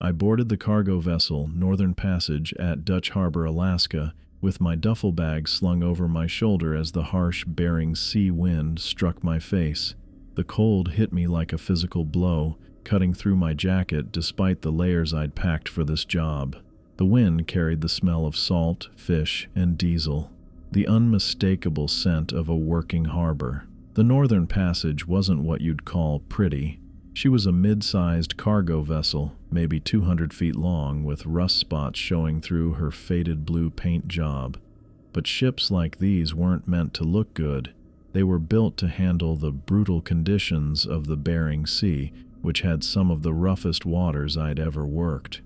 I boarded the cargo vessel Northern Passage at Dutch Harbor, Alaska, with my duffel bag slung over my shoulder as the harsh Bering Sea wind struck my face. The cold hit me like a physical blow, cutting through my jacket despite the layers I'd packed for this job. The wind carried the smell of salt, fish, and diesel, the unmistakable scent of a working harbor. The Northern Passage wasn't what you'd call pretty. She was a mid-sized cargo vessel, maybe 200 feet long, with rust spots showing through her faded blue paint job. But ships like these weren't meant to look good. They were built to handle the brutal conditions of the Bering Sea, which had some of the roughest waters I'd ever worked.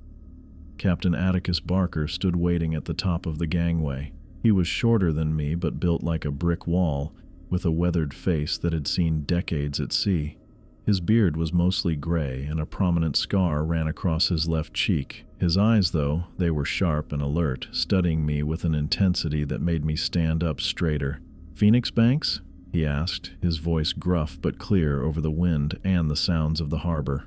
Captain Atticus Barker stood waiting at the top of the gangway. He was shorter than me, but built like a brick wall, with a weathered face that had seen decades at sea. His beard was mostly gray, and a prominent scar ran across his left cheek. His eyes, though, they were sharp and alert, studying me with an intensity that made me stand up straighter. "Phoenix Banks?" he asked, his voice gruff but clear over the wind and the sounds of the harbor.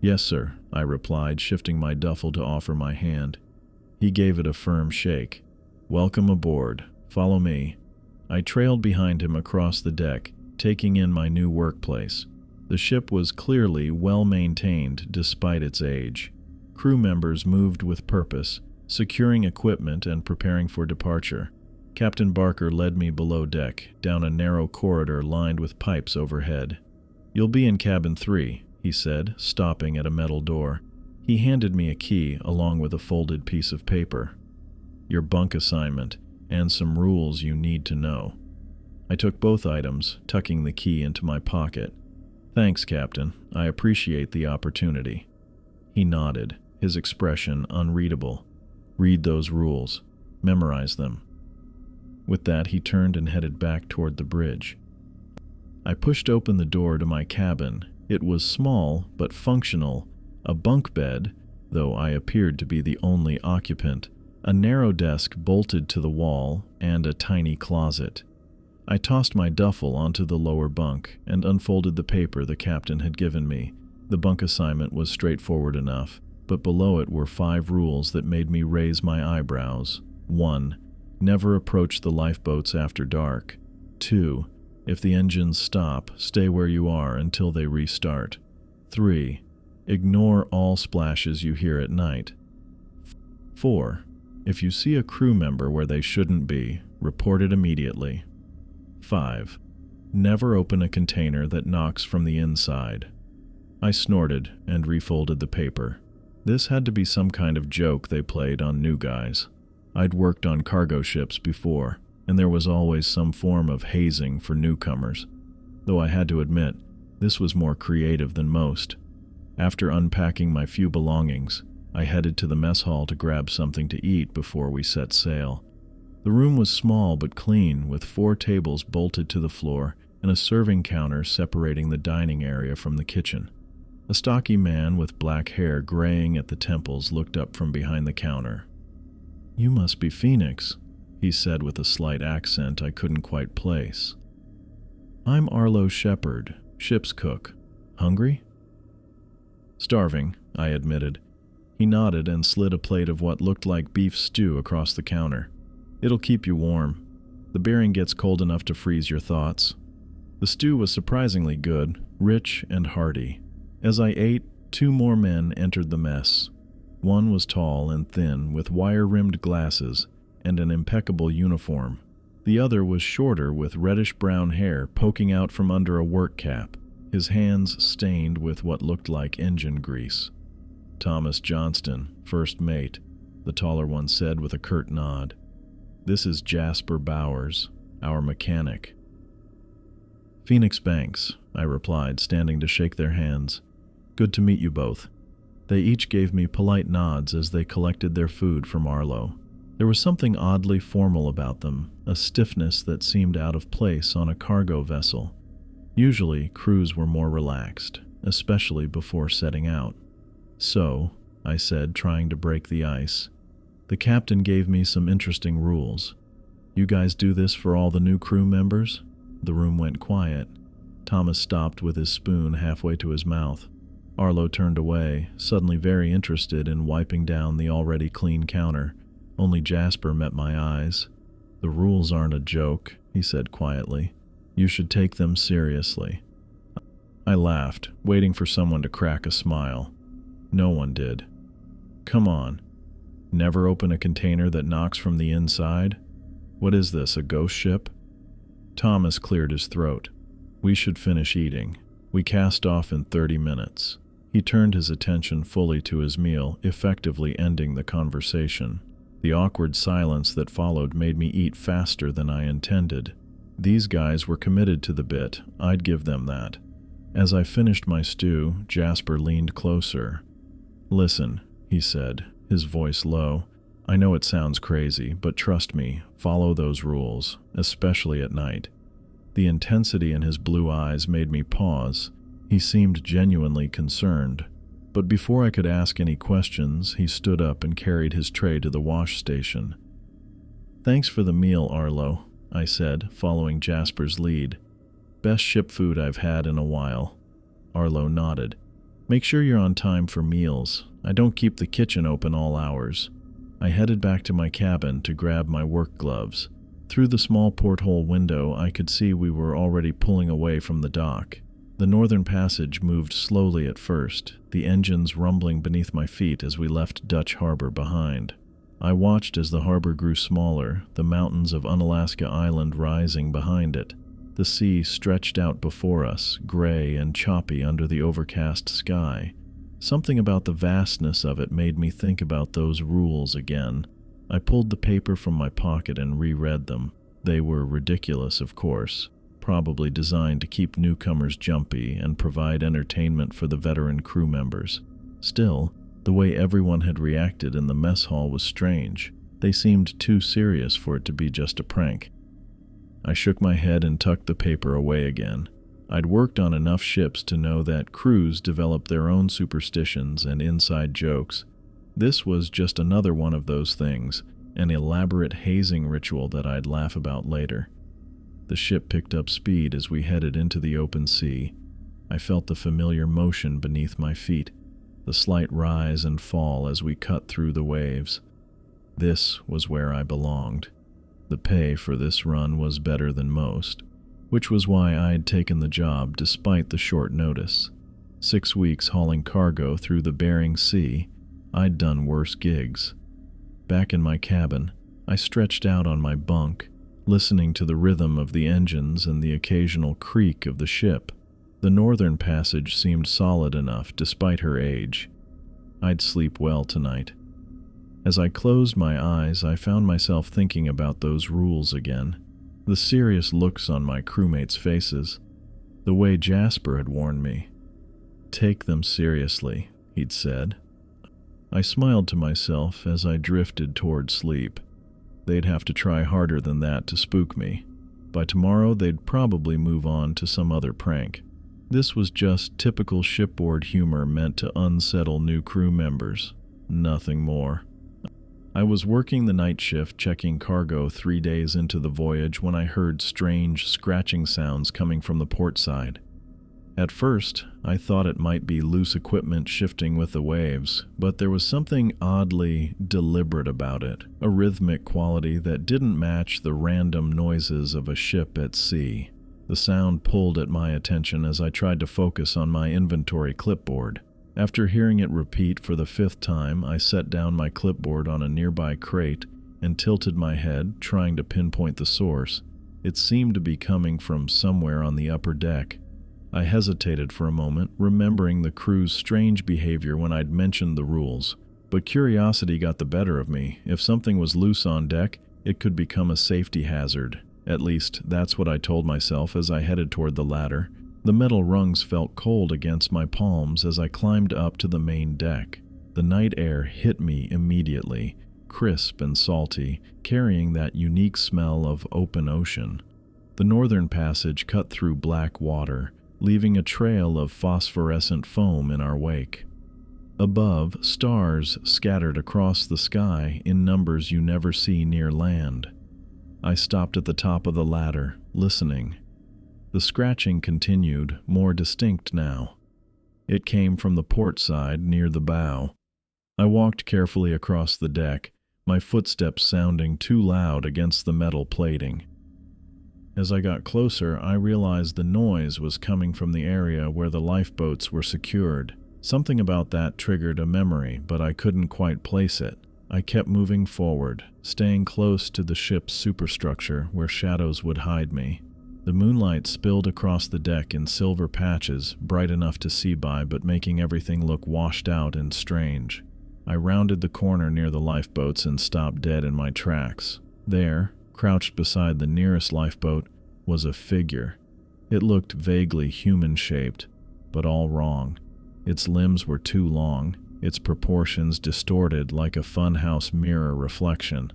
"Yes, sir," I replied, shifting my duffel to offer my hand. He gave it a firm shake. "Welcome aboard. Follow me." I trailed behind him across the deck, taking in my new workplace. The ship was clearly well-maintained despite its age. Crew members moved with purpose, securing equipment and preparing for departure. Captain Barker led me below deck, down a narrow corridor lined with pipes overhead. "You'll be in cabin 3, he said, stopping at a metal door. He handed me a key along with a folded piece of paper. "Your bunk assignment, and some rules you need to know." I took both items, tucking the key into my pocket. "Thanks, Captain. I appreciate the opportunity." He nodded, his expression unreadable. "Read those rules. Memorize them." With that, he turned and headed back toward the bridge. I pushed open the door to my cabin. It was small but functional, a bunk bed, though I appeared to be the only occupant, a narrow desk bolted to the wall, and a tiny closet. I tossed my duffel onto the lower bunk and unfolded the paper the captain had given me. The bunk assignment was straightforward enough, but below it were 5 rules that made me raise my eyebrows. 1. Never approach the lifeboats after dark. 2. If the engines stop, stay where you are until they restart. 3. Ignore all splashes you hear at night. 4. If you see a crew member where they shouldn't be, report it immediately. 5. Never open a container that knocks from the inside. I snorted and refolded the paper. This had to be some kind of joke they played on new guys. I'd worked on cargo ships before, and there was always some form of hazing for newcomers. Though I had to admit, this was more creative than most. After unpacking my few belongings, I headed to the mess hall to grab something to eat before we set sail. The room was small but clean, with 4 tables bolted to the floor and a serving counter separating the dining area from the kitchen. A stocky man with black hair graying at the temples looked up from behind the counter. "You must be Phoenix," he said with a slight accent I couldn't quite place. "I'm Arlo Shepard, ship's cook. Hungry?" "Starving," I admitted. He nodded and slid a plate of what looked like beef stew across the counter. "It'll keep you warm. The Bering gets cold enough to freeze your thoughts." The stew was surprisingly good, rich and hearty. As I ate, 2 more men entered the mess. One was tall and thin, with wire-rimmed glasses and an impeccable uniform. The other was shorter, with reddish-brown hair poking out from under a work cap, his hands stained with what looked like engine grease. "Thomas Johnston, first mate," the taller one said with a curt nod. "This is Jasper Bowers, our mechanic." "Phoenix Banks," I replied, standing to shake their hands. "Good to meet you both." They each gave me polite nods as they collected their food from Arlo. There was something oddly formal about them, a stiffness that seemed out of place on a cargo vessel. Usually, crews were more relaxed, especially before setting out. "So," I said, trying to break the ice, "the captain gave me some interesting rules. You guys do this for all the new crew members?" The room went quiet. Thomas stopped with his spoon halfway to his mouth. Arlo turned away, suddenly very interested in wiping down the already clean counter. Only Jasper met my eyes. "The rules aren't a joke," he said quietly. "You should take them seriously." I laughed, waiting for someone to crack a smile. No one did. "Come on. Never open a container that knocks from the inside? What is this, a ghost ship?" Thomas cleared his throat. "We should finish eating. We cast off in 30 minutes. He turned his attention fully to his meal, effectively ending the conversation. The awkward silence that followed made me eat faster than I intended. These guys were committed to the bit, I'd give them that. As I finished my stew, Jasper leaned closer. "Listen," he said, his voice low. "I know it sounds crazy, but trust me, follow those rules, especially at night." The intensity in his blue eyes made me pause. He seemed genuinely concerned. But before I could ask any questions, he stood up and carried his tray to the wash station. "Thanks for the meal, Arlo," I said, following Jasper's lead. "Best ship food I've had in a while." Arlo nodded. "Make sure you're on time for meals. I don't keep the kitchen open all hours." I headed back to my cabin to grab my work gloves. Through the small porthole window, I could see we were already pulling away from the dock. The northern passage moved slowly at first, the engines rumbling beneath my feet as we left Dutch Harbor behind. I watched as the harbor grew smaller, the mountains of Unalaska Island rising behind it. The sea stretched out before us, gray and choppy under the overcast sky. Something about the vastness of it made me think about those rules again. I pulled the paper from my pocket and reread them. They were ridiculous, of course, probably designed to keep newcomers jumpy and provide entertainment for the veteran crew members. Still, the way everyone had reacted in the mess hall was strange. They seemed too serious for it to be just a prank. I shook my head and tucked the paper away again. I'd worked on enough ships to know that crews develop their own superstitions and inside jokes. This was just another one of those things, an elaborate hazing ritual that I'd laugh about later. The ship picked up speed as we headed into the open sea. I felt the familiar motion beneath my feet, the slight rise and fall as we cut through the waves. This was where I belonged. The pay for this run was better than most, which was why I had taken the job despite the short notice. 6 weeks hauling cargo through the Bering Sea, I'd done worse gigs. Back in my cabin, I stretched out on my bunk, listening to the rhythm of the engines and the occasional creak of the ship. The northern passage seemed solid enough despite her age. I'd sleep well tonight. As I closed my eyes, I found myself thinking about those rules again. The serious looks on my crewmates' faces. The way Jasper had warned me. "Take them seriously," he'd said. I smiled to myself as I drifted toward sleep. They'd have to try harder than that to spook me. By tomorrow, they'd probably move on to some other prank. This was just typical shipboard humor meant to unsettle new crew members. Nothing more. I was working the night shift checking cargo 3 days into the voyage when I heard strange scratching sounds coming from the port side. At first, I thought it might be loose equipment shifting with the waves, but there was something oddly deliberate about it, a rhythmic quality that didn't match the random noises of a ship at sea. The sound pulled at my attention as I tried to focus on my inventory clipboard. After hearing it repeat for the 5th time, I set down my clipboard on a nearby crate and tilted my head, trying to pinpoint the source. It seemed to be coming from somewhere on the upper deck. I hesitated for a moment, remembering the crew's strange behavior when I'd mentioned the rules. But curiosity got the better of me. If something was loose on deck, it could become a safety hazard. At least, that's what I told myself as I headed toward the ladder. The metal rungs felt cold against my palms as I climbed up to the main deck. The night air hit me immediately, crisp and salty, carrying that unique smell of open ocean. The northern passage cut through black water, leaving a trail of phosphorescent foam in our wake. Above, stars scattered across the sky in numbers you never see near land. I stopped at the top of the ladder, listening. The scratching continued, more distinct now. It came from the port side near the bow. I walked carefully across the deck, my footsteps sounding too loud against the metal plating. As I got closer, I realized the noise was coming from the area where the lifeboats were secured. Something about that triggered a memory, but I couldn't quite place it. I kept moving forward, staying close to the ship's superstructure where shadows would hide me. The moonlight spilled across the deck in silver patches, bright enough to see by but making everything look washed out and strange. I rounded the corner near the lifeboats and stopped dead in my tracks. There, crouched beside the nearest lifeboat, was a figure. It looked vaguely human-shaped, but all wrong. Its limbs were too long, its proportions distorted like a funhouse mirror reflection.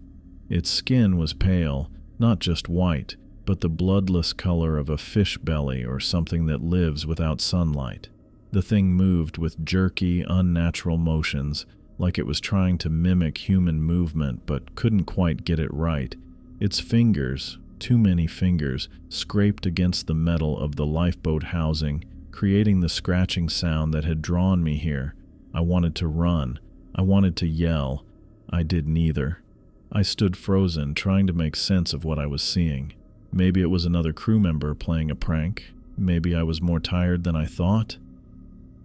Its skin was pale, not just white, but the bloodless color of a fish belly or something that lives without sunlight. The thing moved with jerky, unnatural motions, like it was trying to mimic human movement but couldn't quite get it right. Its fingers, too many fingers, scraped against the metal of the lifeboat housing, creating the scratching sound that had drawn me here. I wanted to run. I wanted to yell. I did neither. I stood frozen, trying to make sense of what I was seeing. Maybe it was another crew member playing a prank. Maybe I was more tired than I thought.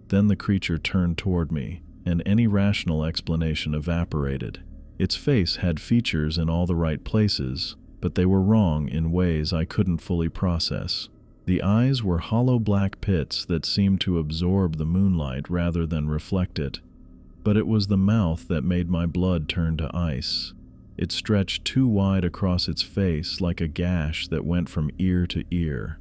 Then the creature turned toward me, and any rational explanation evaporated. Its face had features in all the right places, but they were wrong in ways I couldn't fully process. The eyes were hollow black pits that seemed to absorb the moonlight rather than reflect it. But it was the mouth that made my blood turn to ice. It stretched too wide across its face like a gash that went from ear to ear.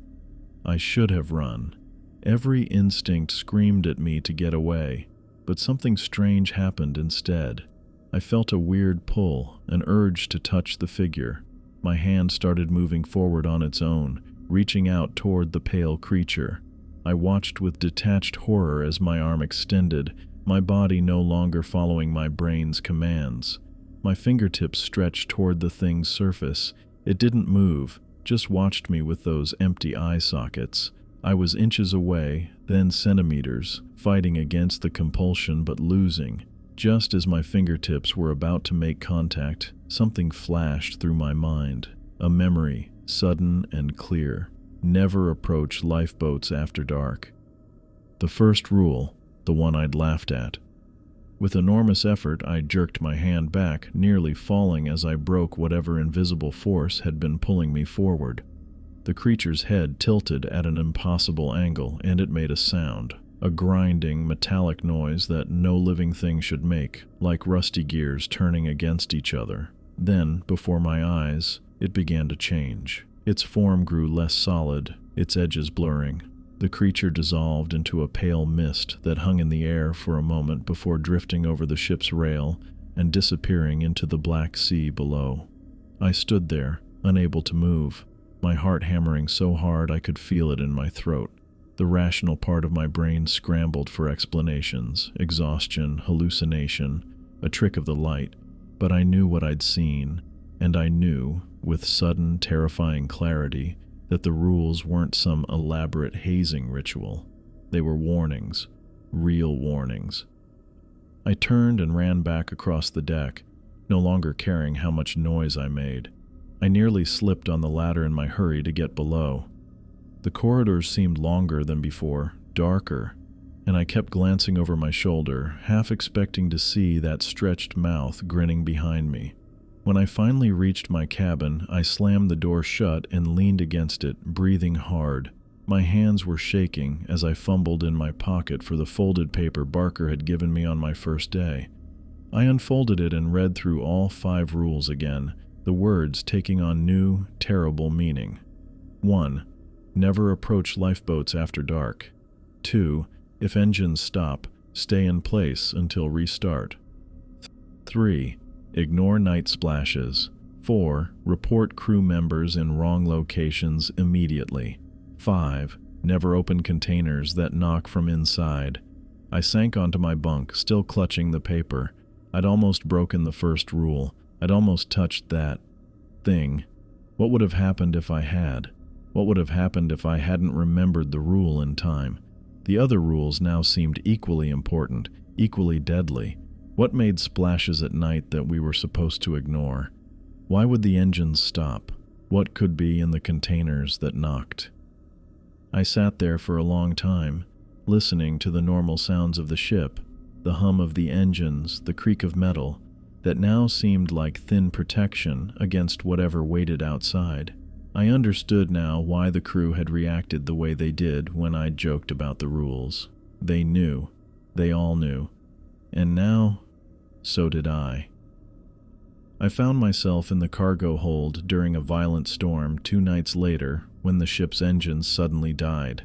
I should have run. Every instinct screamed at me to get away, but something strange happened instead. I felt a weird pull, an urge to touch the figure. My hand started moving forward on its own, reaching out toward the pale creature. I watched with detached horror as my arm extended, my body no longer following my brain's commands. My fingertips stretched toward the thing's surface. It didn't move, just watched me with those empty eye sockets. I was inches away, then centimeters, fighting against the compulsion but losing. Just as my fingertips were about to make contact, something flashed through my mind. A memory, sudden and clear. Never approach lifeboats after dark. The first rule, the one I'd laughed at. With enormous effort, I jerked my hand back, nearly falling as I broke whatever invisible force had been pulling me forward. The creature's head tilted at an impossible angle, and it made a sound. A grinding, metallic noise that no living thing should make, like rusty gears turning against each other. Then, before my eyes, it began to change. Its form grew less solid, its edges blurring. The creature dissolved into a pale mist that hung in the air for a moment before drifting over the ship's rail and disappearing into the black sea below. I stood there, unable to move, my heart hammering so hard I could feel it in my throat. The rational part of my brain scrambled for explanations, exhaustion, hallucination, a trick of the light, but I knew what I'd seen, and I knew, with sudden, terrifying clarity, that the rules weren't some elaborate hazing ritual. They were warnings, real warnings. I turned and ran back across the deck, no longer caring how much noise I made. I nearly slipped on the ladder in my hurry to get below. The corridors seemed longer than before, darker, and I kept glancing over my shoulder, half expecting to see that stretched mouth grinning behind me. When I finally reached my cabin, I slammed the door shut and leaned against it, breathing hard. My hands were shaking as I fumbled in my pocket for the folded paper Barker had given me on my first day. I unfolded it and read through all 5 rules again, the words taking on new, terrible meaning. 1. Never approach lifeboats after dark. 2. If engines stop, stay in place until restart. 3. Ignore night splashes. 4. Report crew members in wrong locations immediately. 5. Never open containers that knock from inside. I sank onto my bunk, still clutching the paper. I'd almost broken the first rule. I'd almost touched that thing. What would have happened if I had? What would have happened if I hadn't remembered the rule in time? The other rules now seemed equally important, equally deadly. What made splashes at night that we were supposed to ignore? Why would the engines stop? What could be in the containers that knocked? I sat there for a long time, listening to the normal sounds of the ship, the hum of the engines, the creak of metal, that now seemed like thin protection against whatever waited outside. I understood now why the crew had reacted the way they did when I joked about the rules. They knew. They all knew. And now, so did I. I found myself in the cargo hold during a violent storm 2 nights later when the ship's engines suddenly died.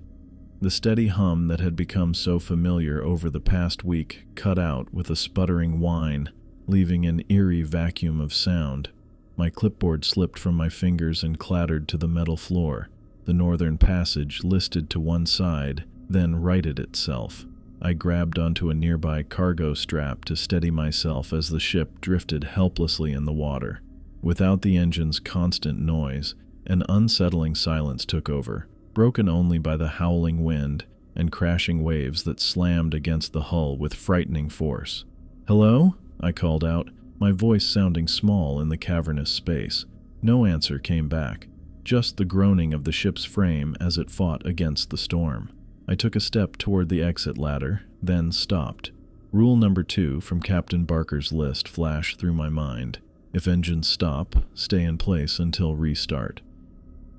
The steady hum that had become so familiar over the past week cut out with a sputtering whine, leaving an eerie vacuum of sound. My clipboard slipped from my fingers and clattered to the metal floor. The northern passage listed to one side, then righted itself. I grabbed onto a nearby cargo strap to steady myself as the ship drifted helplessly in the water. Without the engine's constant noise, an unsettling silence took over, broken only by the howling wind and crashing waves that slammed against the hull with frightening force. "Hello?" I called out, my voice sounding small in the cavernous space. No answer came back, just the groaning of the ship's frame as it fought against the storm. I took a step toward the exit ladder, then stopped. Rule number 2 from Captain Barker's list flashed through my mind. If engines stop, stay in place until restart.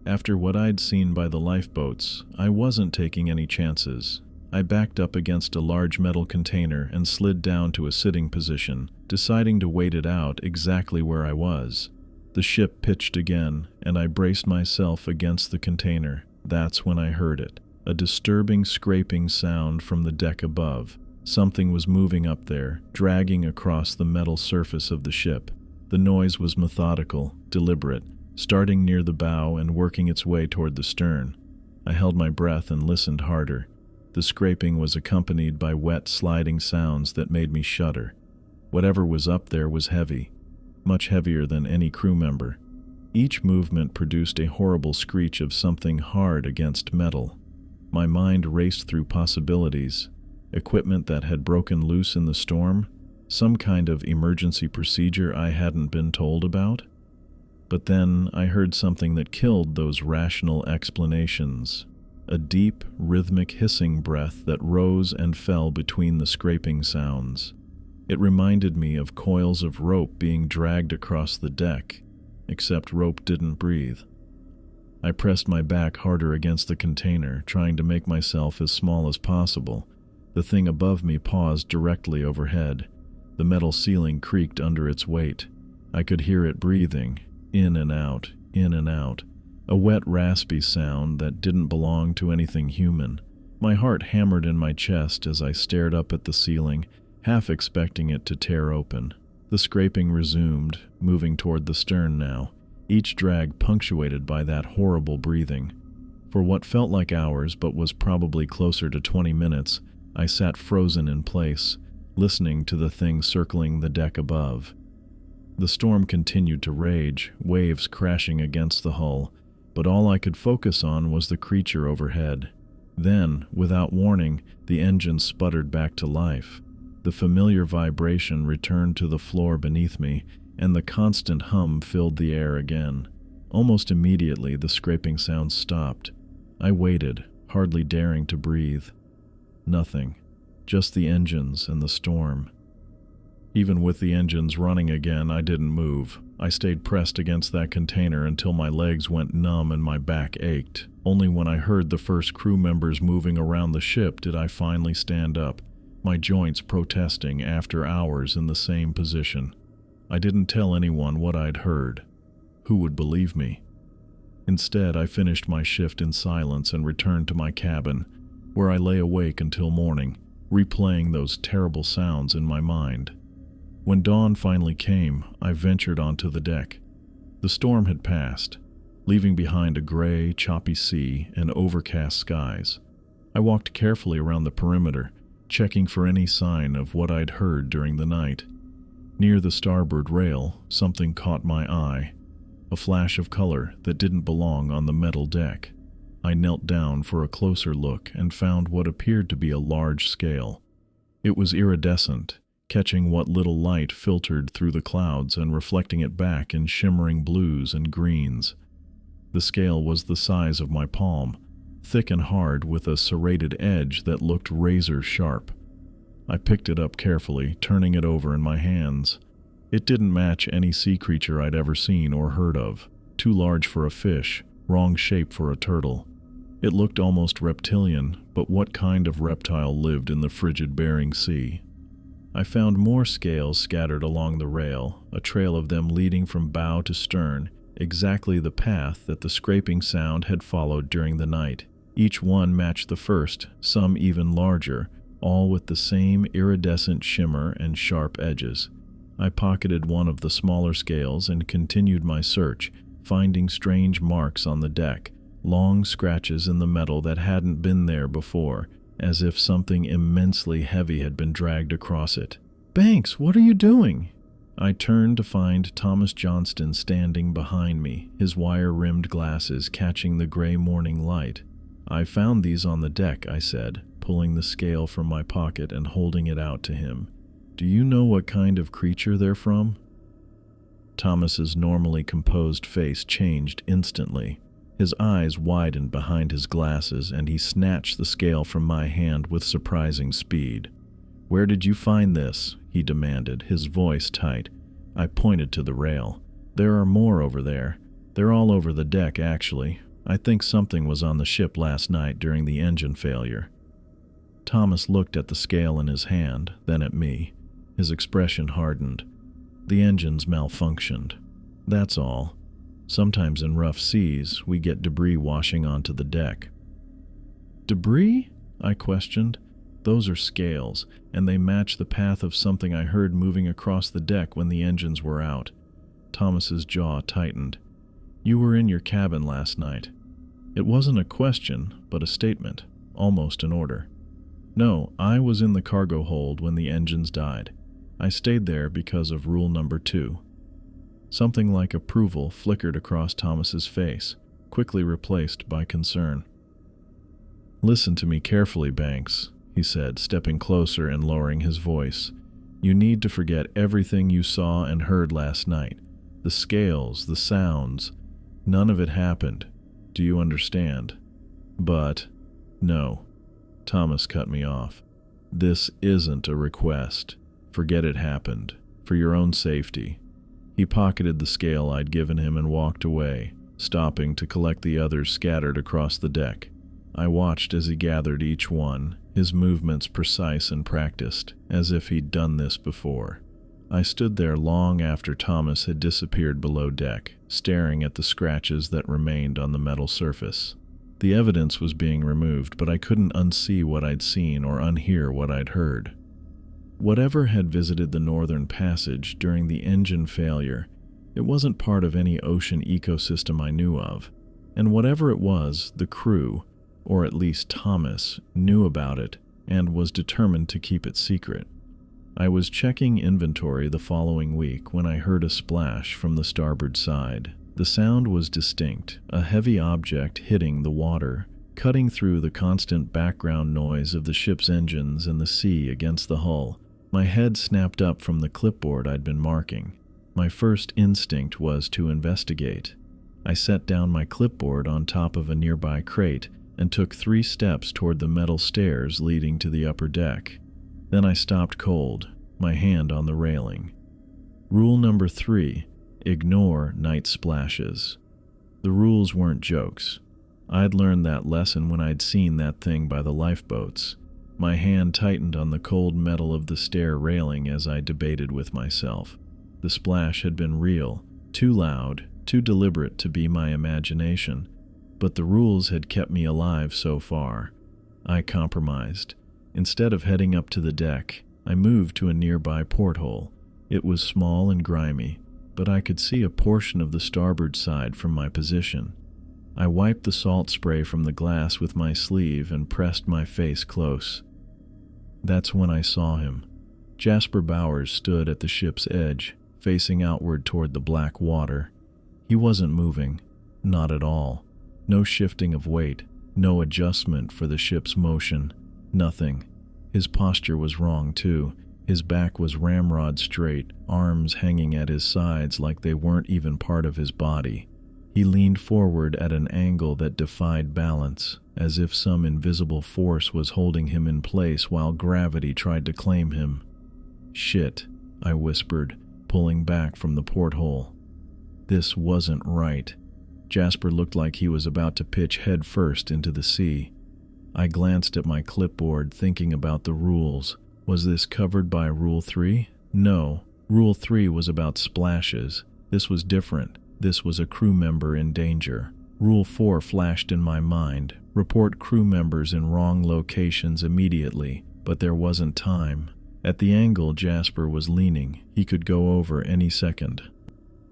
After what I'd seen by the lifeboats, I wasn't taking any chances. I backed up against a large metal container and slid down to a sitting position, deciding to wait it out exactly where I was. The ship pitched again, and I braced myself against the container. That's when I heard it. A disturbing scraping sound from the deck above. Something was moving up there, dragging across the metal surface of the ship. The noise was methodical, deliberate, starting near the bow and working its way toward the stern. I held my breath and listened harder. The scraping was accompanied by wet, sliding sounds that made me shudder. Whatever was up there was heavy, much heavier than any crew member. Each movement produced a horrible screech of something hard against metal. My mind raced through possibilities. Equipment that had broken loose in the storm? Some kind of emergency procedure I hadn't been told about? But then I heard something that killed those rational explanations. A deep, rhythmic hissing breath that rose and fell between the scraping sounds. It reminded me of coils of rope being dragged across the deck, except rope didn't breathe. I pressed my back harder against the container, trying to make myself as small as possible. The thing above me paused directly overhead. The metal ceiling creaked under its weight. I could hear it breathing, in and out, in and out. A wet, raspy sound that didn't belong to anything human. My heart hammered in my chest as I stared up at the ceiling, half expecting it to tear open. The scraping resumed, moving toward the stern now, each drag punctuated by that horrible breathing. For what felt like hours but was probably closer to 20 minutes, I sat frozen in place, listening to the thing circling the deck above. The storm continued to rage, waves crashing against the hull, but all I could focus on was the creature overhead. Then, without warning, the engine sputtered back to life. The familiar vibration returned to the floor beneath me, and the constant hum filled the air again. Almost immediately, the scraping sound stopped. I waited, hardly daring to breathe. Nothing. Just the engines and the storm. Even with the engines running again, I didn't move. I stayed pressed against that container until my legs went numb and my back ached. Only when I heard the first crew members moving around the ship did I finally stand up, my joints protesting after hours in the same position. I didn't tell anyone what I'd heard. Who would believe me? Instead, I finished my shift in silence and returned to my cabin, where I lay awake until morning, replaying those terrible sounds in my mind. When dawn finally came, I ventured onto the deck. The storm had passed, leaving behind a gray, choppy sea and overcast skies. I walked carefully around the perimeter, checking for any sign of what I'd heard during the night. Near the starboard rail, something caught my eye, a flash of color that didn't belong on the metal deck. I knelt down for a closer look and found what appeared to be a large scale. It was iridescent, catching what little light filtered through the clouds and reflecting it back in shimmering blues and greens. The scale was the size of my palm, thick and hard with a serrated edge that looked razor sharp. I picked it up carefully, turning it over in my hands. It didn't match any sea creature I'd ever seen or heard of. Too large for a fish, wrong shape for a turtle. It looked almost reptilian, but what kind of reptile lived in the frigid Bering Sea? I found more scales scattered along the rail, a trail of them leading from bow to stern, exactly the path that the scraping sound had followed during the night. Each one matched the first, some even larger, all with the same iridescent shimmer and sharp edges. I pocketed one of the smaller scales and continued my search, finding strange marks on the deck, long scratches in the metal that hadn't been there before, as if something immensely heavy had been dragged across it. "Banks, what are you doing?" I turned to find Thomas Johnston standing behind me, his wire-rimmed glasses catching the gray morning light. "I found these on the deck," I said, pulling the scale from my pocket and holding it out to him. "Do you know what kind of creature they're from?" Thomas's normally composed face changed instantly. His eyes widened behind his glasses, and he snatched the scale from my hand with surprising speed. "Where did you find this?" he demanded, his voice tight. I pointed to the rail. "There are more over there. They're all over the deck, actually. I think something was on the ship last night during the engine failure." Thomas looked at the scale in his hand, then at me. His expression hardened. "The engines malfunctioned. That's all. Sometimes in rough seas, we get debris washing onto the deck." "Debris?" I questioned. "Those are scales, and they match the path of something I heard moving across the deck when the engines were out." Thomas's jaw tightened. "You were in your cabin last night." It wasn't a question, but a statement, almost an order. "No, I was in the cargo hold when the engines died. I stayed there because of rule number 2. Something like approval flickered across Thomas's face, quickly replaced by concern. "Listen to me carefully, Banks," he said, stepping closer and lowering his voice. "You need to forget everything you saw and heard last night. The scales, the sounds, none of it happened. Do you understand?" "But, no." Thomas cut me off. "This isn't a request. Forget it happened. For your own safety." He pocketed the scale I'd given him and walked away, stopping to collect the others scattered across the deck. I watched as he gathered each one, his movements precise and practiced, as if he'd done this before. I stood there long after Thomas had disappeared below deck, staring at the scratches that remained on the metal surface. The evidence was being removed, but I couldn't unsee what I'd seen or unhear what I'd heard. Whatever had visited the Northern Passage during the engine failure, it wasn't part of any ocean ecosystem I knew of, and whatever it was, the crew, or at least Thomas, knew about it and was determined to keep it secret. I was checking inventory the following week when I heard a splash from the starboard side. The sound was distinct, a heavy object hitting the water, cutting through the constant background noise of the ship's engines and the sea against the hull. My head snapped up from the clipboard I'd been marking. My first instinct was to investigate. I set down my clipboard on top of a nearby crate and took 3 steps toward the metal stairs leading to the upper deck. Then I stopped cold, my hand on the railing. Rule number 3, ignore night splashes. The rules weren't jokes. I'd learned that lesson when I'd seen that thing by the lifeboats. My hand tightened on the cold metal of the stair railing as I debated with myself. The splash had been real, too loud, too deliberate to be my imagination, but the rules had kept me alive so far. I compromised. Instead of heading up to the deck, I moved to a nearby porthole. It was small and grimy, but I could see a portion of the starboard side from my position. I wiped the salt spray from the glass with my sleeve and pressed my face close. That's when I saw him. Jasper Bowers stood at the ship's edge, facing outward toward the black water. He wasn't moving, not at all. No shifting of weight, No adjustment for the ship's motion. Nothing. His posture was wrong, too. His back was ramrod straight, arms hanging at his sides like they weren't even part of his body. He leaned forward at an angle that defied balance, as if some invisible force was holding him in place while gravity tried to claim him. "Shit," I whispered, pulling back from the porthole. This wasn't right. Jasper looked like he was about to pitch headfirst into the sea. I glanced at my clipboard, thinking about the rules. Was this covered by Rule 3? No. Rule 3 was about splashes. This was different. This was a crew member in danger. Rule 4 flashed in my mind. Report crew members in wrong locations immediately, but there wasn't time. At the angle Jasper was leaning, he could go over any second.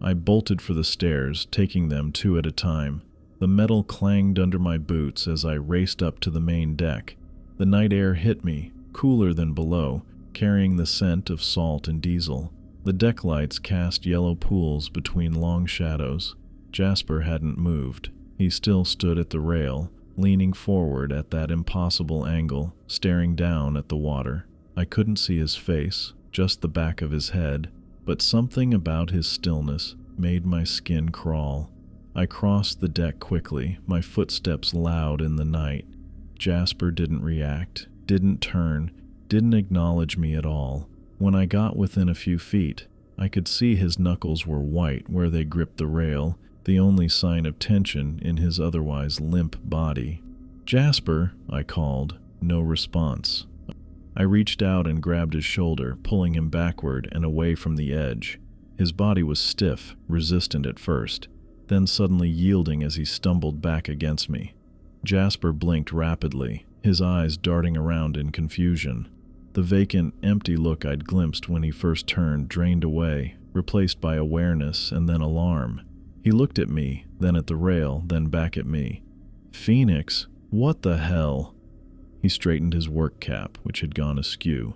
I bolted for the stairs, taking them 2 at a time. The metal clanged under my boots as I raced up to the main deck. The night air hit me, cooler than below, carrying the scent of salt and diesel. The deck lights cast yellow pools between long shadows. Jasper hadn't moved. He still stood at the rail, leaning forward at that impossible angle, staring down at the water. I couldn't see his face, just the back of his head, but something about his stillness made my skin crawl. I crossed the deck quickly, my footsteps loud in the night. Jasper didn't react, didn't turn, didn't acknowledge me at all. When I got within a few feet, I could see his knuckles were white where they gripped the rail, the only sign of tension in his otherwise limp body. "Jasper," I called. No response. I reached out and grabbed his shoulder, pulling him backward and away from the edge. His body was stiff, resistant at first, then suddenly yielding as he stumbled back against me. Jasper blinked rapidly, his eyes darting around in confusion. The vacant, empty look I'd glimpsed when he first turned drained away, replaced by awareness and then alarm. He looked at me, then at the rail, then back at me. "Phoenix, what the hell?" He straightened his work cap, which had gone askew.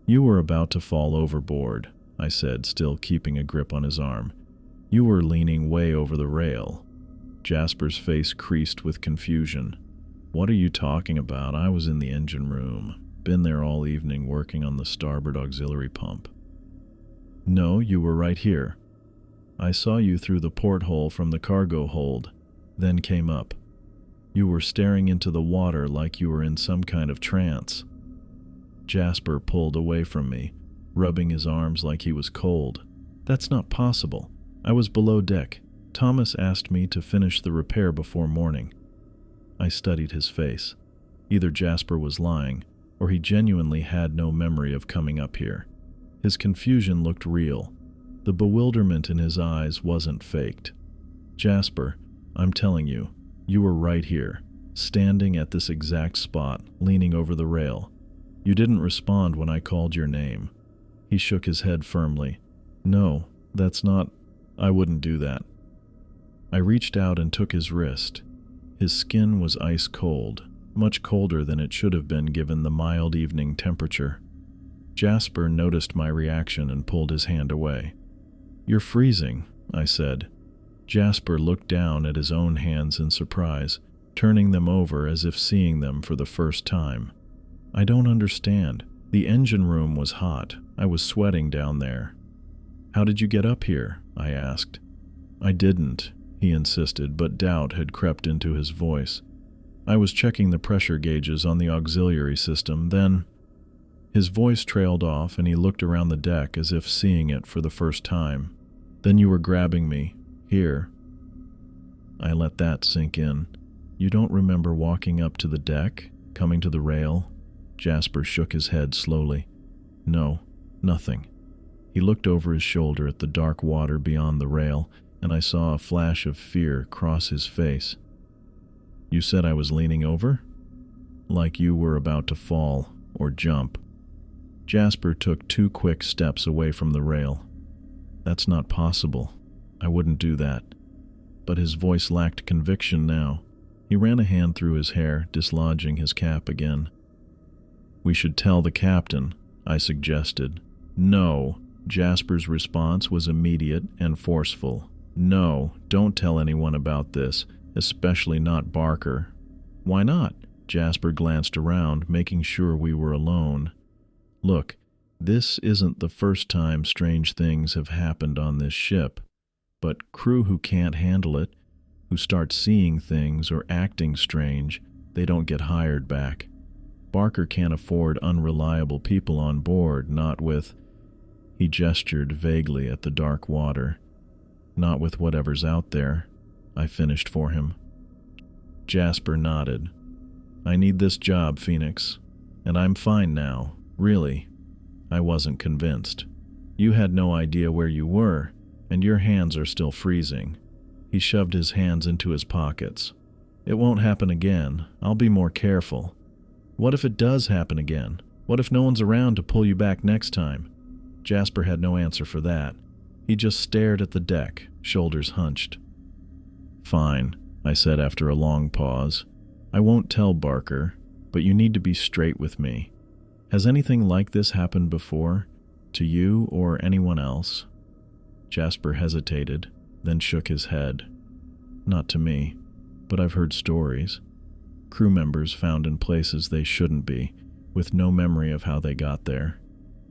"You were about to fall overboard," I said, still keeping a grip on his arm. "You were leaning way over the rail." Jasper's face creased with confusion. "What are you talking about? I was in the engine room. Been there all evening working on the starboard auxiliary pump." "No, you were right here. I saw you through the porthole from the cargo hold, then came up. You were staring into the water like you were in some kind of trance." Jasper pulled away from me, rubbing his arms like he was cold. "That's not possible. I was below deck. Thomas asked me to finish the repair before morning." I studied his face. Either Jasper was lying, or he genuinely had no memory of coming up here. His confusion looked real. The bewilderment in his eyes wasn't faked. "Jasper, I'm telling you, you were right here, standing at this exact spot, leaning over the rail. You didn't respond when I called your name." He shook his head firmly. "No, that's not... I wouldn't do that." I reached out and took his wrist. His skin was ice cold, much colder than it should have been given the mild evening temperature. Jasper noticed my reaction and pulled his hand away. "You're freezing," I said. Jasper looked down at his own hands in surprise, turning them over as if seeing them for the first time. "I don't understand. The engine room was hot. I was sweating down there." "How did you get up here?" I asked. "I didn't," he insisted, but doubt had crept into his voice. "I was checking the pressure gauges on the auxiliary system, then..." His voice trailed off and he looked around the deck as if seeing it for the first time. "Then you were grabbing me. Here." I let that sink in. "You don't remember walking up to the deck? Coming to the rail?" Jasper shook his head slowly. "No, nothing." He looked over his shoulder at the dark water beyond the rail, and I saw a flash of fear cross his face. "You said I was leaning over? Like you were about to fall or jump." Jasper took 2 quick steps away from the rail. "That's not possible. I wouldn't do that." But his voice lacked conviction now. He ran a hand through his hair, dislodging his cap again. "We should tell the captain," I suggested. "No." Jasper's response was immediate and forceful. "No, don't tell anyone about this, especially not Barker." Why not? Jasper glanced around, making sure we were alone. Look, this isn't the first time strange things have happened on this ship, but crew who can't handle it, who start seeing things or acting strange, they don't get hired back. Barker can't afford unreliable people on board, not with... He gestured vaguely at the dark water. Not with whatever's out there, I finished for him. Jasper nodded. I need this job, Phoenix, and I'm fine now, really. I wasn't convinced. You had no idea where you were, and your hands are still freezing. He shoved his hands into his pockets. It won't happen again. I'll be more careful. What if it does happen again? What if no one's around to pull you back next time? Jasper had no answer for that. He just stared at the deck, shoulders hunched. Fine, I said after a long pause. I won't tell Barker, but you need to be straight with me. Has anything like this happened before? To you or anyone else? Jasper hesitated, then shook his head. Not to me, but I've heard stories. Crew members found in places they shouldn't be, with no memory of how they got there.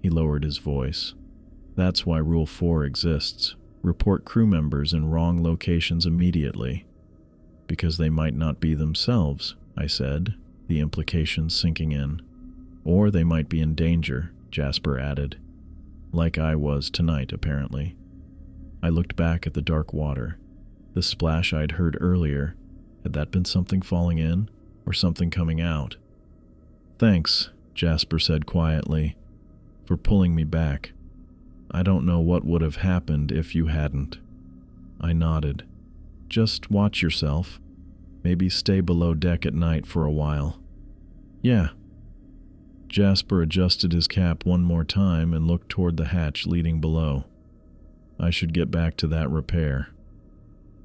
He lowered his voice. That's why Rule 4 exists. Report crew members in wrong locations immediately. Because they might not be themselves, I said, the implication sinking in. Or they might be in danger, Jasper added. Like I was tonight, apparently. I looked back at the dark water. The splash I'd heard earlier, had that been something falling in, or something coming out? Thanks, Jasper said quietly, for pulling me back. I don't know what would have happened if you hadn't. I nodded. Just watch yourself. Maybe stay below deck at night for a while. Yeah. Jasper adjusted his cap one more time and looked toward the hatch leading below. I should get back to that repair.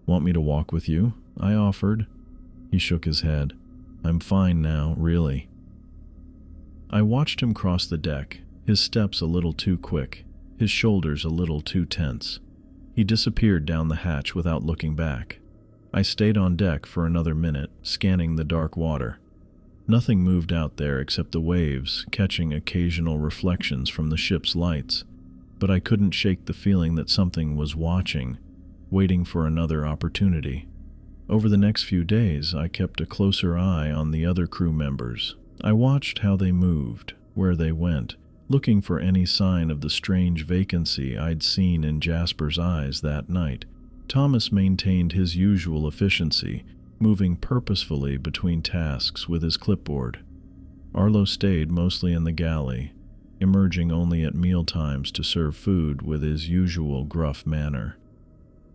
Want me to walk with you? I offered. He shook his head. I'm fine now, really. I watched him cross the deck, his steps a little too quick, his shoulders a little too tense. He disappeared down the hatch without looking back. I stayed on deck for another minute, scanning the dark water. Nothing moved out there except the waves, catching occasional reflections from the ship's lights. But I couldn't shake the feeling that something was watching, waiting for another opportunity. Over the next few days, I kept a closer eye on the other crew members. I watched how they moved, where they went, looking for any sign of the strange vacancy I'd seen in Jasper's eyes that night. Thomas maintained his usual efficiency, moving purposefully between tasks with his clipboard. Arlo stayed mostly in the galley, emerging only at mealtimes to serve food with his usual gruff manner.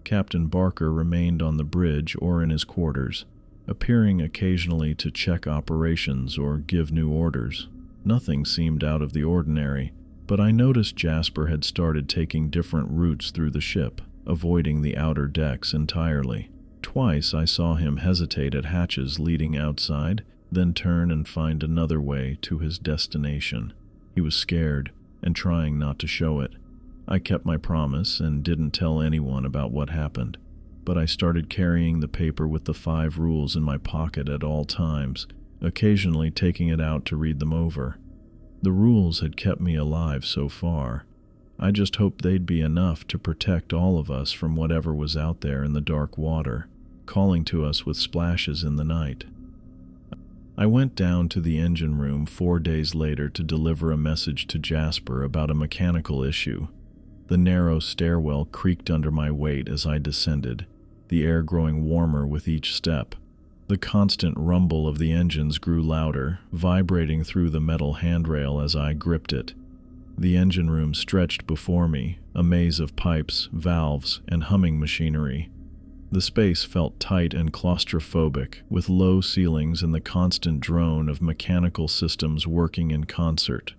Captain Barker remained on the bridge or in his quarters, appearing occasionally to check operations or give new orders. Nothing seemed out of the ordinary, but I noticed Jasper had started taking different routes through the ship, avoiding the outer decks entirely. Twice I saw him hesitate at hatches leading outside, then turn and find another way to his destination. He was scared and trying not to show it. I kept my promise and didn't tell anyone about what happened, but I started carrying the paper with the 5 rules in my pocket at all times, occasionally taking it out to read them over. The rules had kept me alive so far. I just hoped they'd be enough to protect all of us from whatever was out there in the dark water, calling to us with splashes in the night. I went down to the engine room 4 days later to deliver a message to Jasper about a mechanical issue. The narrow stairwell creaked under my weight as I descended, the air growing warmer with each step. The constant rumble of the engines grew louder, vibrating through the metal handrail as I gripped it. The engine room stretched before me, a maze of pipes, valves, and humming machinery. The space felt tight and claustrophobic, with low ceilings and the constant drone of mechanical systems working in concert.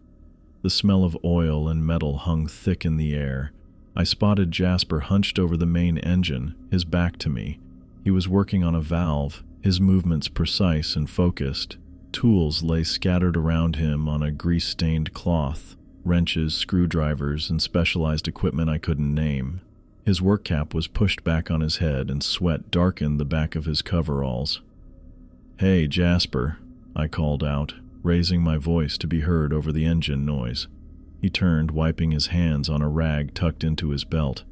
The smell of oil and metal hung thick in the air. I spotted Jasper hunched over the main engine, his back to me. He was working on a valve, his movements precise and focused. Tools lay scattered around him on a grease-stained cloth, wrenches, screwdrivers, and specialized equipment I couldn't name. His work cap was pushed back on his head and sweat darkened the back of his coveralls. "Hey, Jasper," I called out, raising my voice to be heard over the engine noise. He turned, wiping his hands on a rag tucked into his belt.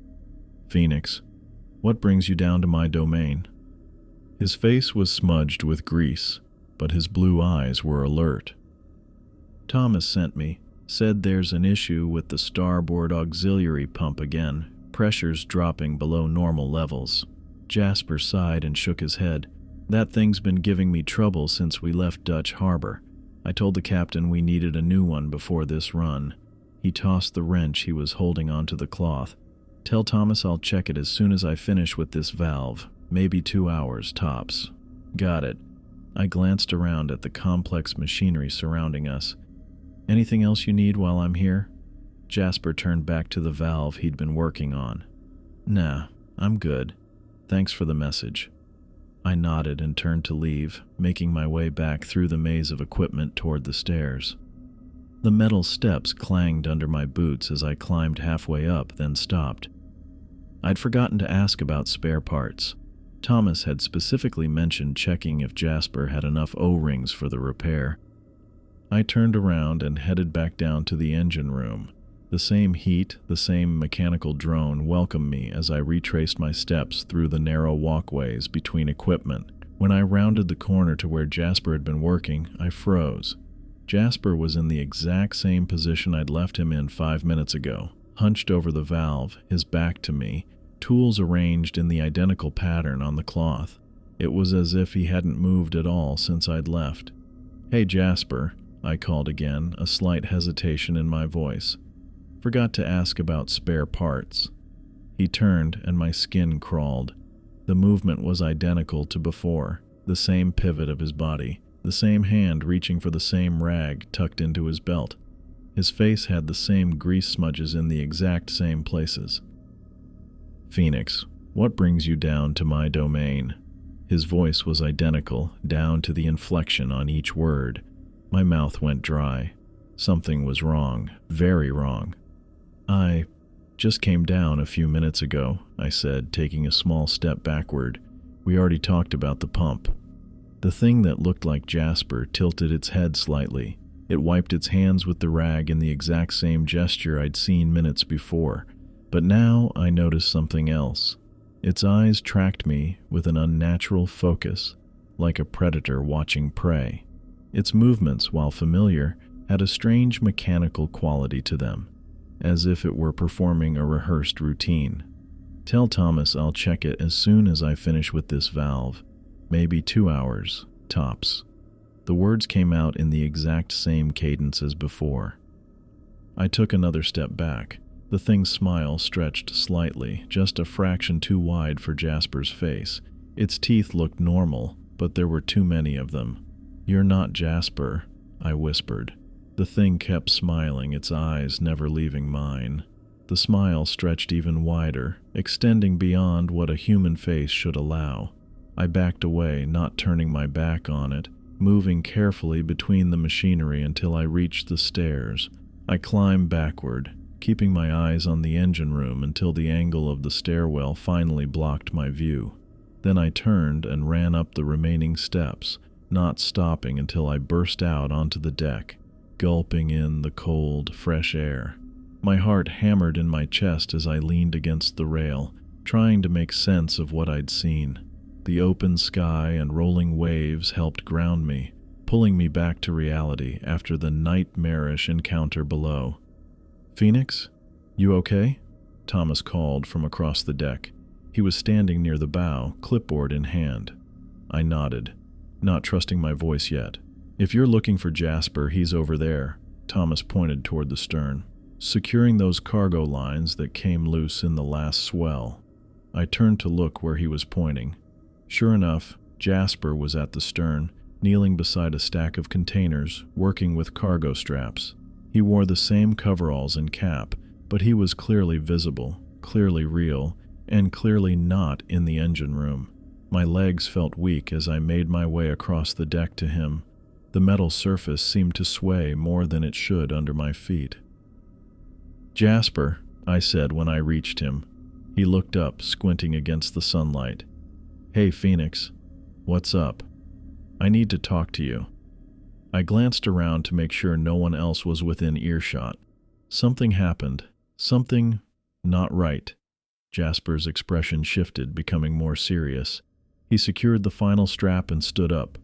"Phoenix, what brings you down to my domain?" His face was smudged with grease, but his blue eyes were alert. "Thomas sent me. Said there's an issue with the starboard auxiliary pump again. Pressure's dropping below normal levels." Jasper sighed and shook his head. "That thing's been giving me trouble since we left Dutch Harbor. I told the captain we needed a new one before this run." He tossed the wrench he was holding onto the cloth. "Tell Thomas I'll check it as soon as I finish with this valve. Maybe 2 hours, tops." "Got it." I glanced around at the complex machinery surrounding us. "Anything else you need while I'm here?" Jasper turned back to the valve he'd been working on. "Nah, I'm good. Thanks for the message." I nodded and turned to leave, making my way back through the maze of equipment toward the stairs. The metal steps clanged under my boots as I climbed halfway up, then stopped. I'd forgotten to ask about spare parts. Thomas had specifically mentioned checking if Jasper had enough O-rings for the repair. I turned around and headed back down to the engine room. The same heat, the same mechanical drone welcomed me as I retraced my steps through the narrow walkways between equipment. When I rounded the corner to where Jasper had been working, I froze. Jasper was in the exact same position I'd left him in 5 minutes ago, hunched over the valve, his back to me, tools arranged in the identical pattern on the cloth. It was as if he hadn't moved at all since I'd left. "Hey, Jasper," I called again, a slight hesitation in my voice. "Forgot to ask about spare parts." He turned and my skin crawled. The movement was identical to before, the same pivot of his body, the same hand reaching for the same rag tucked into his belt. His face had the same grease smudges in the exact same places. "Phoenix, what brings you down to my domain?" His voice was identical, down to the inflection on each word. My mouth went dry. Something was wrong, very wrong. "I just came down a few minutes ago," I said, taking a small step backward. "We already talked about the pump." The thing that looked like Jasper tilted its head slightly. It wiped its hands with the rag in the exact same gesture I'd seen minutes before. But now I noticed something else. Its eyes tracked me with an unnatural focus, like a predator watching prey. Its movements, while familiar, had a strange mechanical quality to them, as if it were performing a rehearsed routine. "Tell Thomas I'll check it as soon as I finish with this valve. Maybe 2 hours, tops." The words came out in the exact same cadence as before. I took another step back. The thing's smile stretched slightly, just a fraction too wide for Jasper's face. Its teeth looked normal, but there were too many of them. "You're not Jasper," I whispered. The thing kept smiling, its eyes never leaving mine. The smile stretched even wider, extending beyond what a human face should allow. I backed away, not turning my back on it, moving carefully between the machinery until I reached the stairs. I climbed backward, keeping my eyes on the engine room until the angle of the stairwell finally blocked my view. Then I turned and ran up the remaining steps, not stopping until I burst out onto the deck, gulping in the cold, fresh air. My heart hammered in my chest as I leaned against the rail, trying to make sense of what I'd seen. The open sky and rolling waves helped ground me, pulling me back to reality after the nightmarish encounter below. "Phoenix, you okay?" Thomas called from across the deck. He was standing near the bow, clipboard in hand. I nodded, not trusting my voice yet. "If you're looking for Jasper, he's over there." Thomas pointed toward the stern, securing those cargo lines that came loose in the last swell. I turned to look where he was pointing. Sure enough, Jasper was at the stern, kneeling beside a stack of containers, working with cargo straps. He wore the same coveralls and cap, but he was clearly visible, clearly real, and clearly not in the engine room. My legs felt weak as I made my way across the deck to him. The metal surface seemed to sway more than it should under my feet. "Jasper," I said when I reached him. He looked up, squinting against the sunlight. "Hey, Phoenix. What's up?" I need to talk to you." I glanced around to make sure no one else was within earshot. Something happened. Something not right. Jasper's expression shifted, becoming more serious. He secured the final strap and stood up.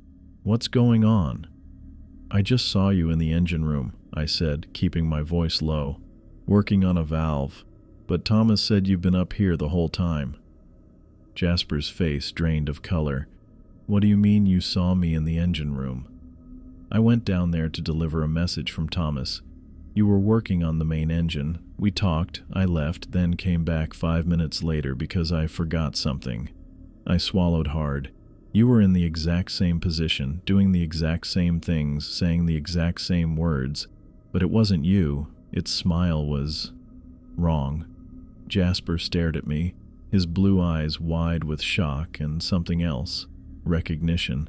"What's going on?" "I just saw you in the engine room," I said, keeping my voice low. "Working on a valve. But Thomas said you've been up here the whole time." Jasper's face drained of color. "What do you mean you saw me in the engine room?" "I went down there to deliver a message from Thomas. You were working on the main engine. We talked, I left, then came back 5 minutes later because I forgot something." I swallowed hard. "You were in the exact same position, doing the exact same things, saying the exact same words. But it wasn't you. Its smile was wrong." Jasper stared at me, his blue eyes wide with shock and something else. Recognition.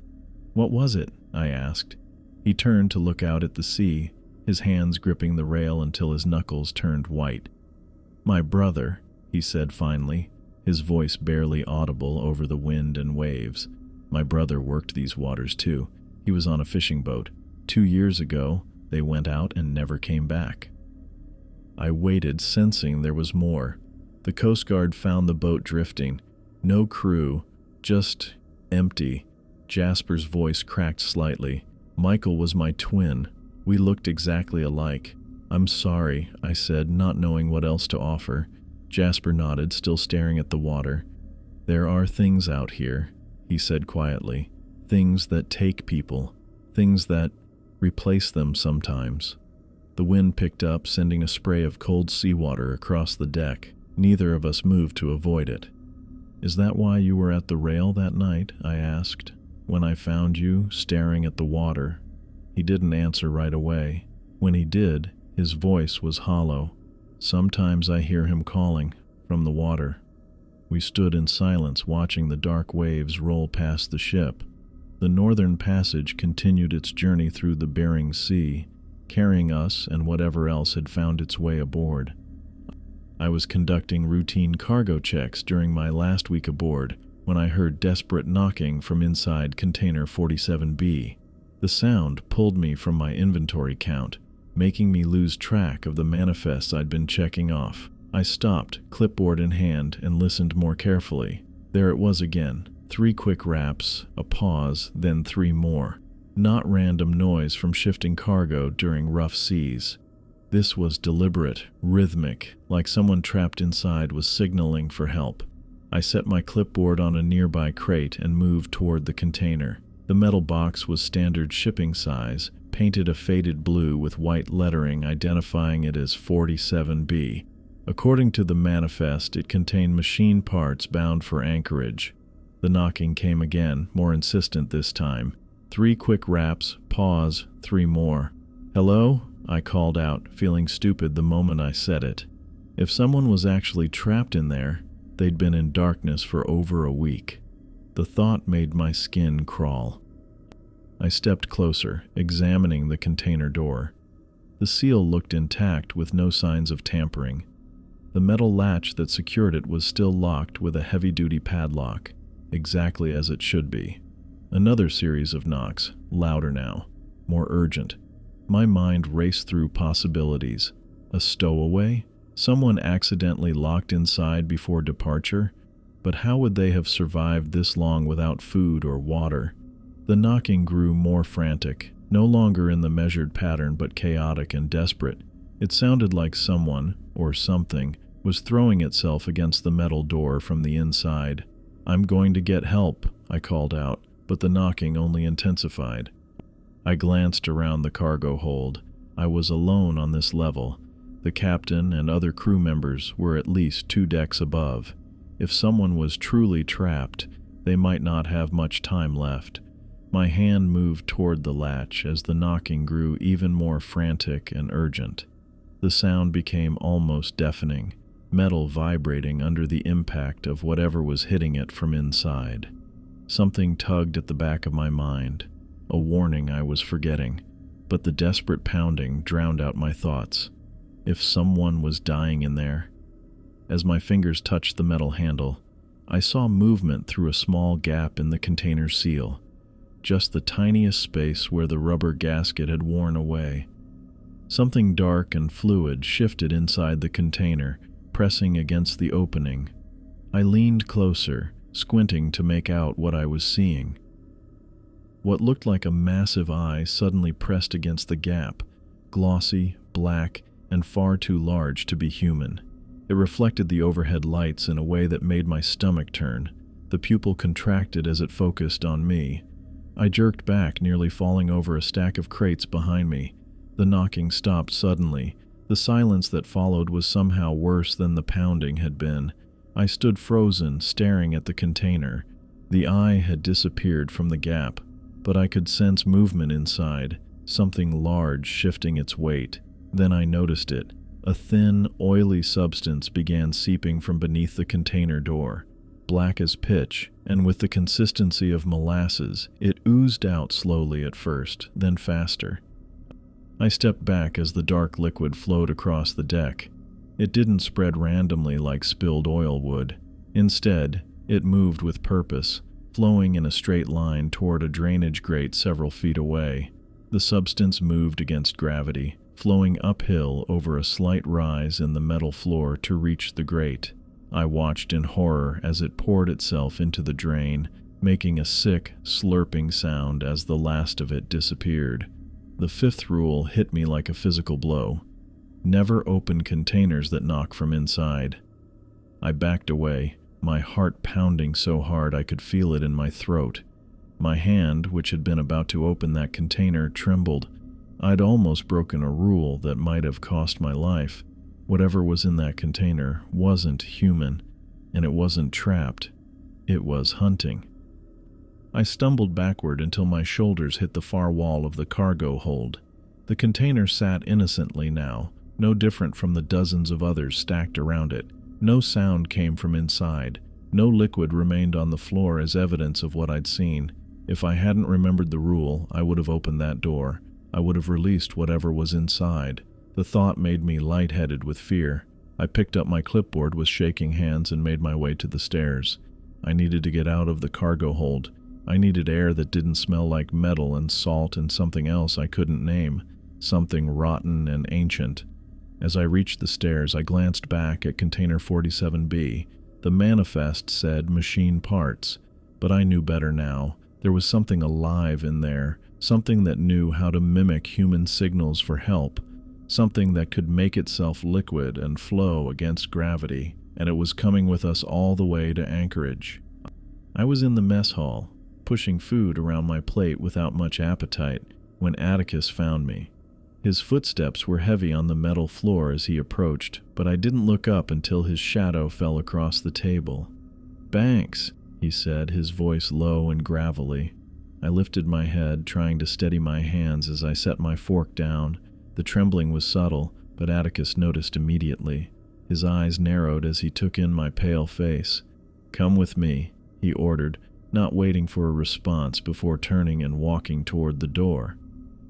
"What was it?" I asked. He turned to look out at the sea, his hands gripping the rail until his knuckles turned white. "My brother," he said finally, his voice barely audible over the wind and waves. "My brother worked these waters too. He was on a fishing boat. 2 years ago, they went out and never came back." I waited, sensing there was more. The Coast Guard found the boat drifting. No crew, just empty. Jasper's voice cracked slightly. "Michael was my twin. We looked exactly alike." "I'm sorry," I said, not knowing what else to offer. Jasper nodded, still staring at the water. "There are things out here," he said quietly. "Things that take people. Things that replace them sometimes." The wind picked up, sending a spray of cold seawater across the deck. Neither of us moved to avoid it. "Is that why you were at the rail that night?" I asked. "When I found you, staring at the water." He didn't answer right away. When he did, his voice was hollow. "Sometimes I hear him calling from the water." We stood in silence, watching the dark waves roll past the ship. The Northern Passage continued its journey through the Bering Sea, carrying us and whatever else had found its way aboard. I was conducting routine cargo checks during my last week aboard when I heard desperate knocking from inside container 47B. The sound pulled me from my inventory count, making me lose track of the manifests I'd been checking off. I stopped, clipboard in hand, and listened more carefully. There it was again. 3 quick raps, a pause, then 3 more. Not random noise from shifting cargo during rough seas. This was deliberate, rhythmic, like someone trapped inside was signaling for help. I set my clipboard on a nearby crate and moved toward the container. The metal box was standard shipping size, painted a faded blue with white lettering identifying it as 47B. According to the manifest, it contained machine parts bound for anchorage. The knocking came again, more insistent this time. 3 quick raps, pause, 3 more. "Hello?" I called out, feeling stupid the moment I said it. If someone was actually trapped in there, they'd been in darkness for over a week. The thought made my skin crawl. I stepped closer, examining the container door. The seal looked intact with no signs of tampering. The metal latch that secured it was still locked with a heavy-duty padlock, exactly as it should be. Another series of knocks, louder now, more urgent. My mind raced through possibilities. A stowaway? Someone accidentally locked inside before departure? But how would they have survived this long without food or water? The knocking grew more frantic, no longer in the measured pattern but chaotic and desperate. It sounded like someone, or something, was throwing itself against the metal door from the inside. "I'm going to get help," I called out, but the knocking only intensified. I glanced around the cargo hold. I was alone on this level. The captain and other crew members were at least 2 decks above. If someone was truly trapped, they might not have much time left. My hand moved toward the latch as the knocking grew even more frantic and urgent. The sound became almost deafening, metal vibrating under the impact of whatever was hitting it from inside. Something tugged at the back of my mind, a warning I was forgetting, but the desperate pounding drowned out my thoughts. If someone was dying in there. As my fingers touched the metal handle, I saw movement through a small gap in the container seal. just the tiniest space where the rubber gasket had worn away. Something dark and fluid shifted inside the container, pressing against the opening. I leaned closer, squinting to make out what I was seeing. What looked like a massive eye suddenly pressed against the gap, glossy, black, and far too large to be human. It reflected the overhead lights in a way that made my stomach turn. The pupil contracted as it focused on me. I jerked back, nearly falling over a stack of crates behind me. The knocking stopped suddenly. The silence that followed was somehow worse than the pounding had been. I stood frozen, staring at the container. The eye had disappeared from the gap, but I could sense movement inside, something large shifting its weight. Then I noticed it. A thin, oily substance began seeping from beneath the container door. Black as pitch, and with the consistency of molasses, it oozed out slowly at first, then faster. I stepped back as the dark liquid flowed across the deck. It didn't spread randomly like spilled oil would. Instead, it moved with purpose, flowing in a straight line toward a drainage grate several feet away. The substance moved against gravity, flowing uphill over a slight rise in the metal floor to reach the grate. I watched in horror as it poured itself into the drain, making a sick, slurping sound as the last of it disappeared. The fifth rule hit me like a physical blow. Never open containers that knock from inside. I backed away, my heart pounding so hard I could feel it in my throat. My hand, which had been about to open that container, trembled. I'd almost broken a rule that might have cost my life. Whatever was in that container wasn't human, and it wasn't trapped. It was hunting. I stumbled backward until my shoulders hit the far wall of the cargo hold. The container sat innocently now, no different from the dozens of others stacked around it. No sound came from inside. No liquid remained on the floor as evidence of what I'd seen. If I hadn't remembered the rule, I would have opened that door. I would have released whatever was inside. The thought made me lightheaded with fear. I picked up my clipboard with shaking hands and made my way to the stairs. I needed to get out of the cargo hold. I needed air that didn't smell like metal and salt and something else I couldn't name, something rotten and ancient. As I reached the stairs, I glanced back at container 47B. The manifest said machine parts, but I knew better now. There was something alive in there, something that knew how to mimic human signals for help, something that could make itself liquid and flow against gravity, and it was coming with us all the way to Anchorage. I was in the mess hall, pushing food around my plate without much appetite, when Atticus found me. His footsteps were heavy on the metal floor as he approached, but I didn't look up until his shadow fell across the table. "Banks," he said, his voice low and gravelly. I lifted my head, trying to steady my hands as I set my fork down. The trembling was subtle, but Atticus noticed immediately. His eyes narrowed as he took in my pale face. "Come with me," he ordered, not waiting for a response before turning and walking toward the door.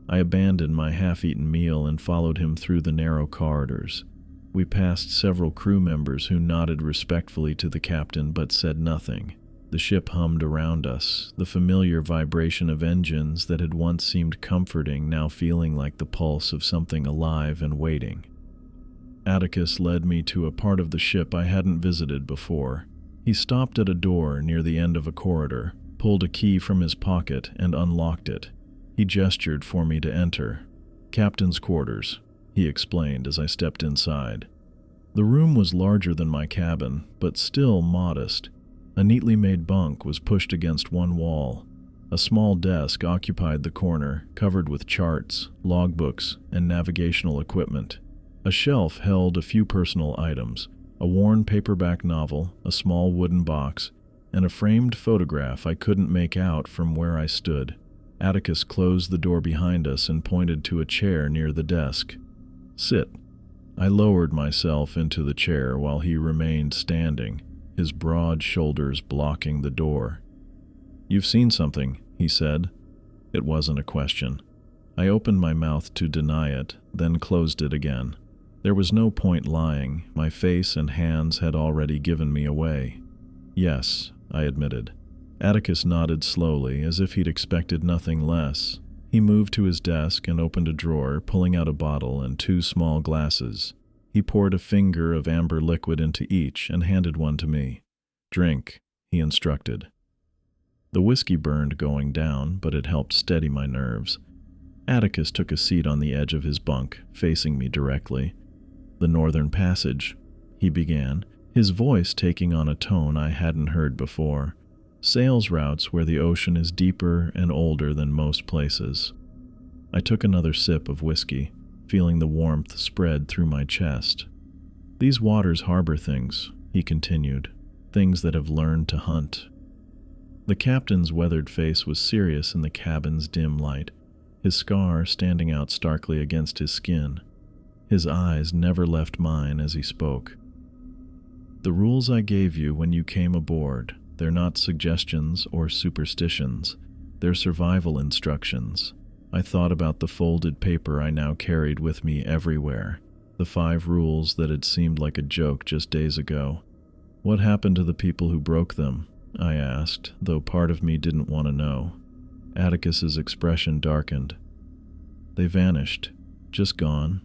I abandoned my half-eaten meal and followed him through the narrow corridors. We passed several crew members who nodded respectfully to the captain but said nothing. The ship hummed around us, the familiar vibration of engines that had once seemed comforting now feeling like the pulse of something alive and waiting. Atticus led me to a part of the ship I hadn't visited before. He stopped at a door near the end of a corridor, pulled a key from his pocket, and unlocked it. He gestured for me to enter. "Captain's quarters," he explained as I stepped inside. The room was larger than my cabin, but still modest. A neatly made bunk was pushed against one wall. A small desk occupied the corner, covered with charts, logbooks, and navigational equipment. A shelf held a few personal items, a worn paperback novel, a small wooden box, and a framed photograph I couldn't make out from where I stood. Atticus closed the door behind us and pointed to a chair near the desk. "Sit." I lowered myself into the chair while he remained standing, his broad shoulders blocking the door. "You've seen something," he said. It wasn't a question. I opened my mouth to deny it, then closed it again. There was no point lying. My face and hands had already given me away. "Yes," I admitted. Atticus nodded slowly, as if he'd expected nothing less. He moved to his desk and opened a drawer, pulling out a bottle and 2 small glasses. He poured a finger of amber liquid into each and handed one to me. "Drink," he instructed. The whiskey burned going down, but it helped steady my nerves. Atticus took a seat on the edge of his bunk, facing me directly. "The Northern Passage," he began, his voice taking on a tone I hadn't heard before. "Sales routes where the ocean is deeper and older than most places." I took another sip of whiskey, feeling the warmth spread through my chest. "These waters harbor things," he continued, "things that have learned to hunt." The captain's weathered face was serious in the cabin's dim light, his scar standing out starkly against his skin. His eyes never left mine as he spoke. "The rules I gave you when you came aboard, they're not suggestions or superstitions. They're survival instructions." I thought about the folded paper I now carried with me everywhere, the 5 rules that had seemed like a joke just days ago. "What happened to the people who broke them?" I asked, though part of me didn't want to know. Atticus's expression darkened. "They vanished, just gone.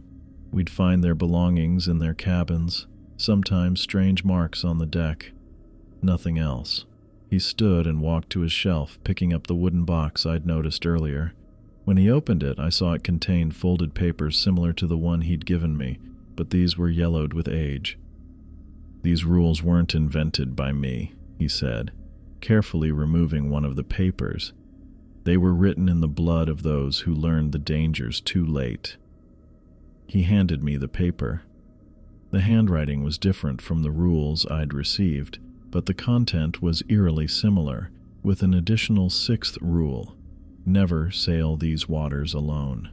We'd find their belongings in their cabins, sometimes strange marks on the deck. Nothing else." He stood and walked to his shelf, picking up the wooden box I'd noticed earlier. When he opened it, I saw it contained folded papers similar to the one he'd given me, but these were yellowed with age. "These rules weren't invented by me," he said, carefully removing one of the papers. "They were written in the blood of those who learned the dangers too late." He handed me the paper. The handwriting was different from the rules I'd received, but the content was eerily similar, with an additional 6th rule: never sail these waters alone.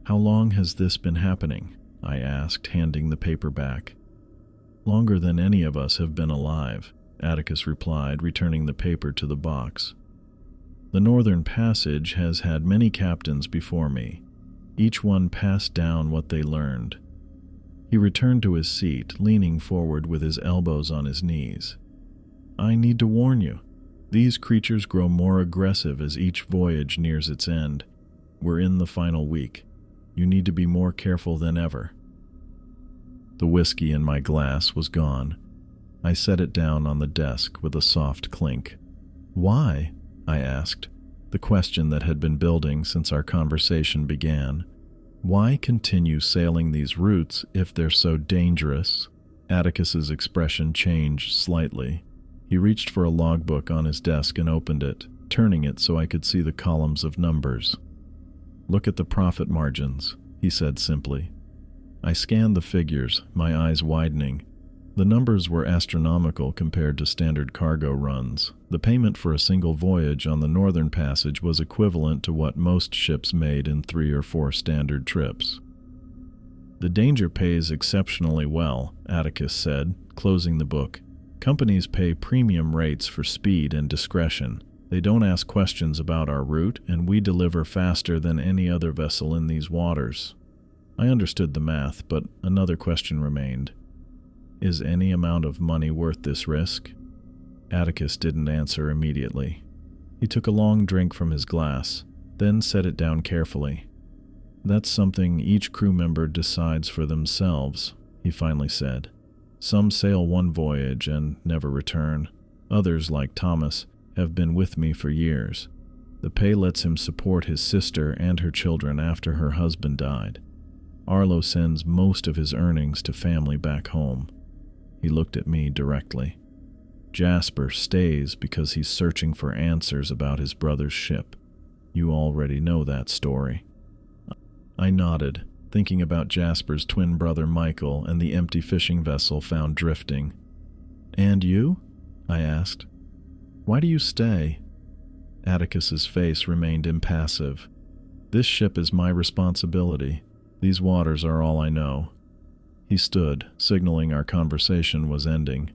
"How long has this been happening?" I asked, handing the paper back. "Longer than any of us have been alive," Atticus replied, returning the paper to the box. "The Northern Passage has had many captains before me. Each one passed down what they learned." He returned to his seat, leaning forward with his elbows on his knees. "I need to warn you. These creatures grow more aggressive as each voyage nears its end. We're in the final week. You need to be more careful than ever." The whiskey in my glass was gone. I set it down on the desk with a soft clink. "Why?" I asked, the question that had been building since our conversation began. "Why continue sailing these routes if they're so dangerous?" Atticus's expression changed slightly. He reached for a logbook on his desk and opened it, turning it so I could see the columns of numbers. "Look at the profit margins," he said simply. I scanned the figures, my eyes widening. The numbers were astronomical compared to standard cargo runs. The payment for a single voyage on the Northern Passage was equivalent to what most ships made in 3 or 4 standard trips. "The danger pays exceptionally well," Atticus said, closing the book. "Companies pay premium rates for speed and discretion. They don't ask questions about our route, and we deliver faster than any other vessel in these waters." I understood the math, but another question remained. Is any amount of money worth this risk? Atticus didn't answer immediately. He took a long drink from his glass, then set it down carefully. "That's something each crew member decides for themselves," he finally said. "Some sail one voyage and never return. Others, like Thomas, have been with me for years. The pay lets him support his sister and her children after her husband died. Arlo sends most of his earnings to family back home." He looked at me directly. "Jasper stays because he's searching for answers about his brother's ship. You already know that story." I nodded, thinking about Jasper's twin brother Michael and the empty fishing vessel found drifting. "And you?" I asked. "Why do you stay?" Atticus's face remained impassive. "This ship is my responsibility. These waters are all I know." He stood, signaling our conversation was ending.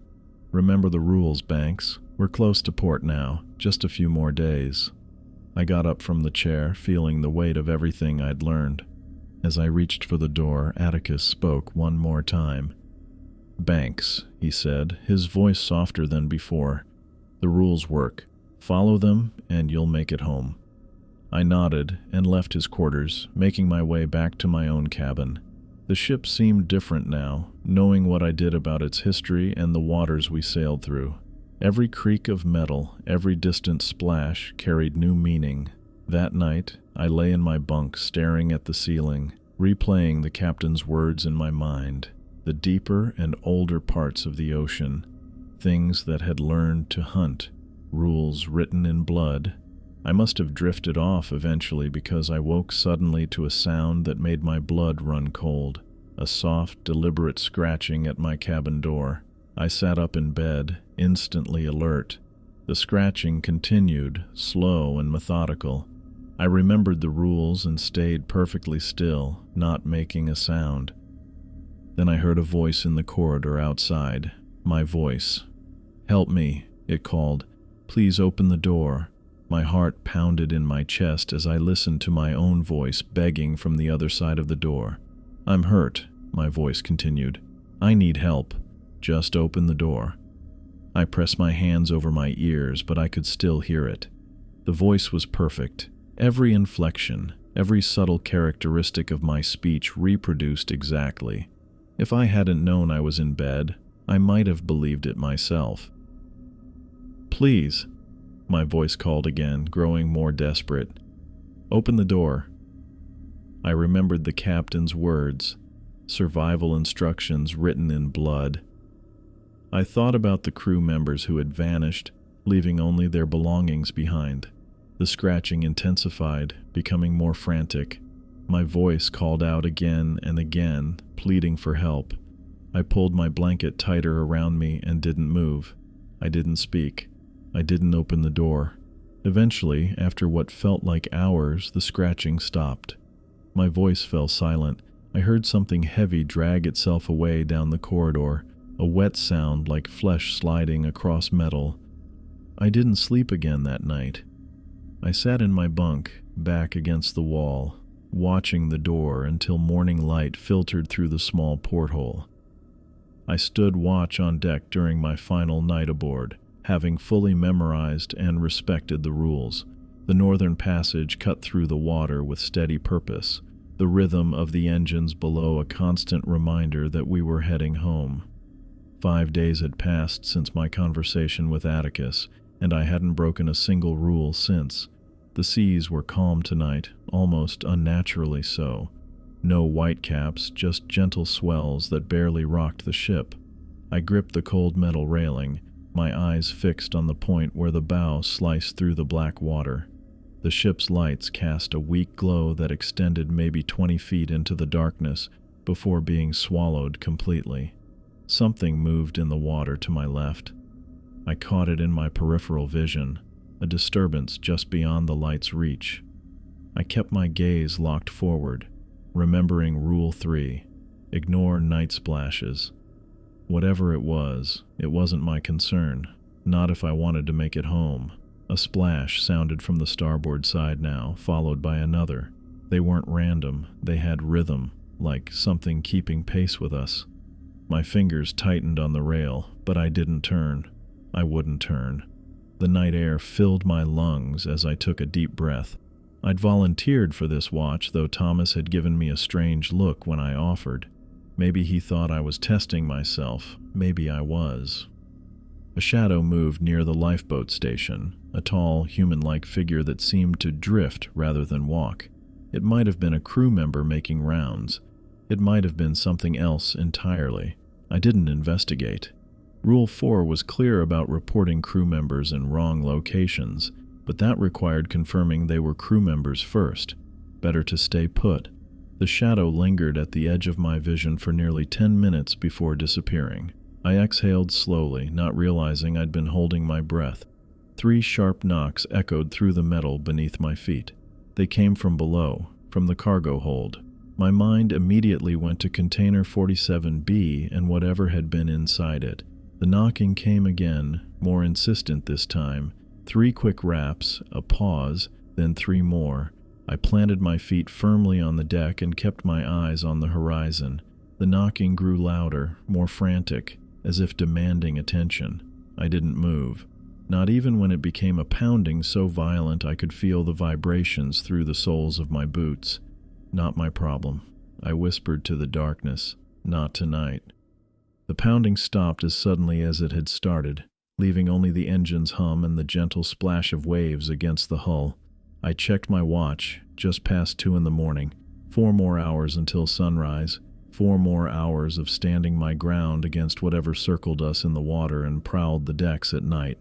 "Remember the rules, Banks. We're close to port now, just a few more days." I got up from the chair, feeling the weight of everything I'd learned. As I reached for the door, Atticus spoke one more time. "Banks," he said, his voice softer than before. "The rules work. Follow them, and you'll make it home." I nodded and left his quarters, making my way back to my own cabin. The ship seemed different now, knowing what I did about its history and the waters we sailed through. Every creak of metal, every distant splash carried new meaning. That night, I lay in my bunk staring at the ceiling, replaying the captain's words in my mind. The deeper and older parts of the ocean, things that had learned to hunt, rules written in blood. I must have drifted off eventually because I woke suddenly to a sound that made my blood run cold, a soft, deliberate scratching at my cabin door. I sat up in bed, instantly alert. The scratching continued, slow and methodical. I remembered the rules and stayed perfectly still, not making a sound. Then I heard a voice in the corridor outside. My voice. "Help me," it called. "Please open the door." My heart pounded in my chest as I listened to my own voice begging from the other side of the door. "I'm hurt," my voice continued. "I need help. Just open the door." I pressed my hands over my ears, but I could still hear it. The voice was perfect. Every inflection, every subtle characteristic of my speech reproduced exactly. If I hadn't known I was in bed, I might have believed it myself. "Please," my voice called again, growing more desperate. "Open the door." I remembered the captain's words, survival instructions written in blood. I thought about the crew members who had vanished, leaving only their belongings behind. The scratching intensified, becoming more frantic. My voice called out again and again, pleading for help. I pulled my blanket tighter around me and didn't move. I didn't speak. I didn't open the door. Eventually, after what felt like hours, the scratching stopped. My voice fell silent. I heard something heavy drag itself away down the corridor, a wet sound like flesh sliding across metal. I didn't sleep again that night. I sat in my bunk, back against the wall, watching the door until morning light filtered through the small porthole. I stood watch on deck during my final night aboard, having fully memorized and respected the rules. The northern passage cut through the water with steady purpose, the rhythm of the engines below a constant reminder that we were heading home. 5 days had passed since my conversation with Atticus, and I hadn't broken a single rule since. The seas were calm tonight, almost unnaturally so. No whitecaps, just gentle swells that barely rocked the ship. I gripped the cold metal railing, my eyes fixed on the point where the bow sliced through the black water. The ship's lights cast a weak glow that extended maybe 20 feet into the darkness before being swallowed completely. Something moved in the water to my left. I caught it in my peripheral vision, a disturbance just beyond the light's reach. I kept my gaze locked forward, remembering Rule 3, ignore night splashes. Whatever it wasn't my concern, not if I wanted to make it home. A splash sounded from the starboard side now, followed by another. They weren't random, they had rhythm, like something keeping pace with us. My fingers tightened on the rail, but I didn't turn. I wouldn't turn. The night air filled my lungs as I took a deep breath. I'd volunteered for this watch, though Thomas had given me a strange look when I offered. Maybe he thought I was testing myself. Maybe I was. A shadow moved near the lifeboat station, a tall, human-like figure that seemed to drift rather than walk. It might have been a crew member making rounds. It might have been something else entirely. I didn't investigate. Rule 4 was clear about reporting crew members in wrong locations, but that required confirming they were crew members first. Better to stay put. The shadow lingered at the edge of my vision for nearly 10 minutes before disappearing. I exhaled slowly, not realizing I'd been holding my breath. 3 sharp knocks echoed through the metal beneath my feet. They came from below, from the cargo hold. My mind immediately went to container 47B and whatever had been inside it. The knocking came again, more insistent this time. 3 quick raps, a pause, then 3 more. I planted my feet firmly on the deck and kept my eyes on the horizon. The knocking grew louder, more frantic, as if demanding attention. I didn't move. Not even when it became a pounding so violent I could feel the vibrations through the soles of my boots. "Not my problem," I whispered to the darkness. "Not tonight." The pounding stopped as suddenly as it had started, leaving only the engine's hum and the gentle splash of waves against the hull. I checked my watch, just past 2 in the morning. 4 more hours until sunrise. 4 more hours of standing my ground against whatever circled us in the water and prowled the decks at night.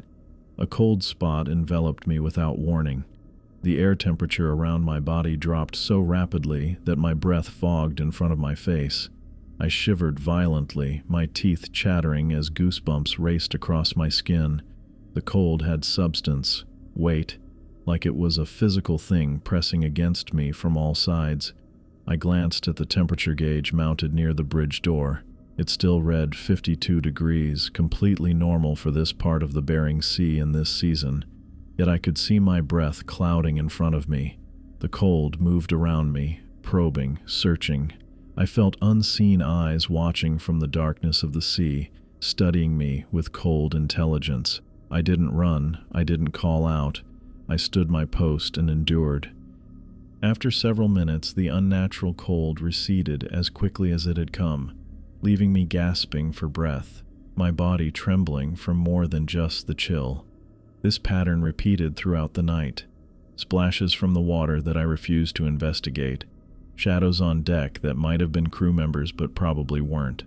A cold spot enveloped me without warning. The air temperature around my body dropped so rapidly that my breath fogged in front of my face. I shivered violently, my teeth chattering as goosebumps raced across my skin. The cold had substance, weight, like it was a physical thing pressing against me from all sides. I glanced at the temperature gauge mounted near the bridge door. It still read 52 degrees, completely normal for this part of the Bering Sea in this season. Yet I could see my breath clouding in front of me. The cold moved around me, probing, searching. I felt unseen eyes watching from the darkness of the sea, studying me with cold intelligence. I didn't run, I didn't call out. I stood my post and endured. After several minutes, the unnatural cold receded as quickly as it had come, leaving me gasping for breath, my body trembling from more than just the chill. This pattern repeated throughout the night. Splashes from the water that I refused to investigate. Shadows on deck that might have been crew members but probably weren't.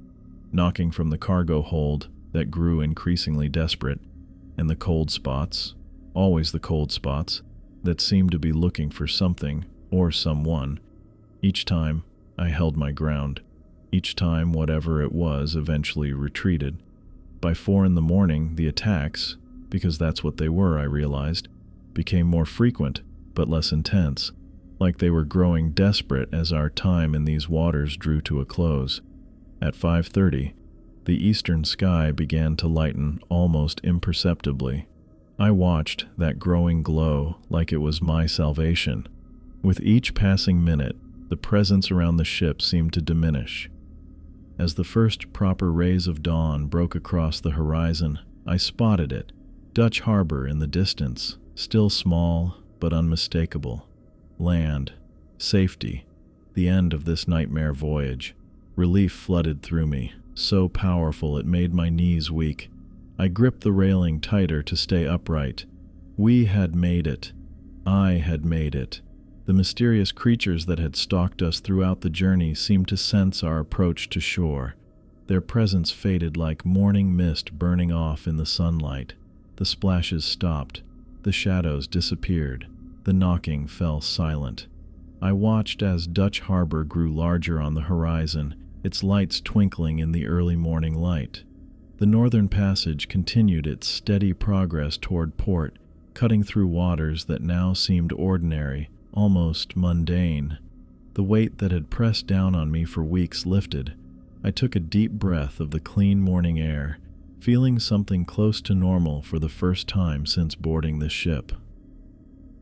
Knocking from the cargo hold that grew increasingly desperate. And the cold spots, always the cold spots, that seemed to be looking for something or someone. Each time, I held my ground. Each time, whatever it was eventually retreated. By 4 in the morning, the attacks, because that's what they were, I realized, became more frequent but less intense, like they were growing desperate as our time in these waters drew to a close. At 5:30, the eastern sky began to lighten almost imperceptibly. I watched that growing glow like it was my salvation. With each passing minute, the presence around the ship seemed to diminish. As the first proper rays of dawn broke across the horizon, I spotted it, Dutch Harbor in the distance, still small but unmistakable. Land, safety, the end of this nightmare voyage. Relief flooded through me, so powerful it made my knees weak. I gripped the railing tighter to stay upright. We had made it. I had made it. The mysterious creatures that had stalked us throughout the journey seemed to sense our approach to shore. Their presence faded like morning mist burning off in the sunlight. The splashes stopped. The shadows disappeared. The knocking fell silent. I watched as Dutch Harbor grew larger on the horizon, its lights twinkling in the early morning light. The Northern Passage continued its steady progress toward port, cutting through waters that now seemed ordinary, almost mundane. The weight that had pressed down on me for weeks lifted. I took a deep breath of the clean morning air, feeling something close to normal for the first time since boarding the ship.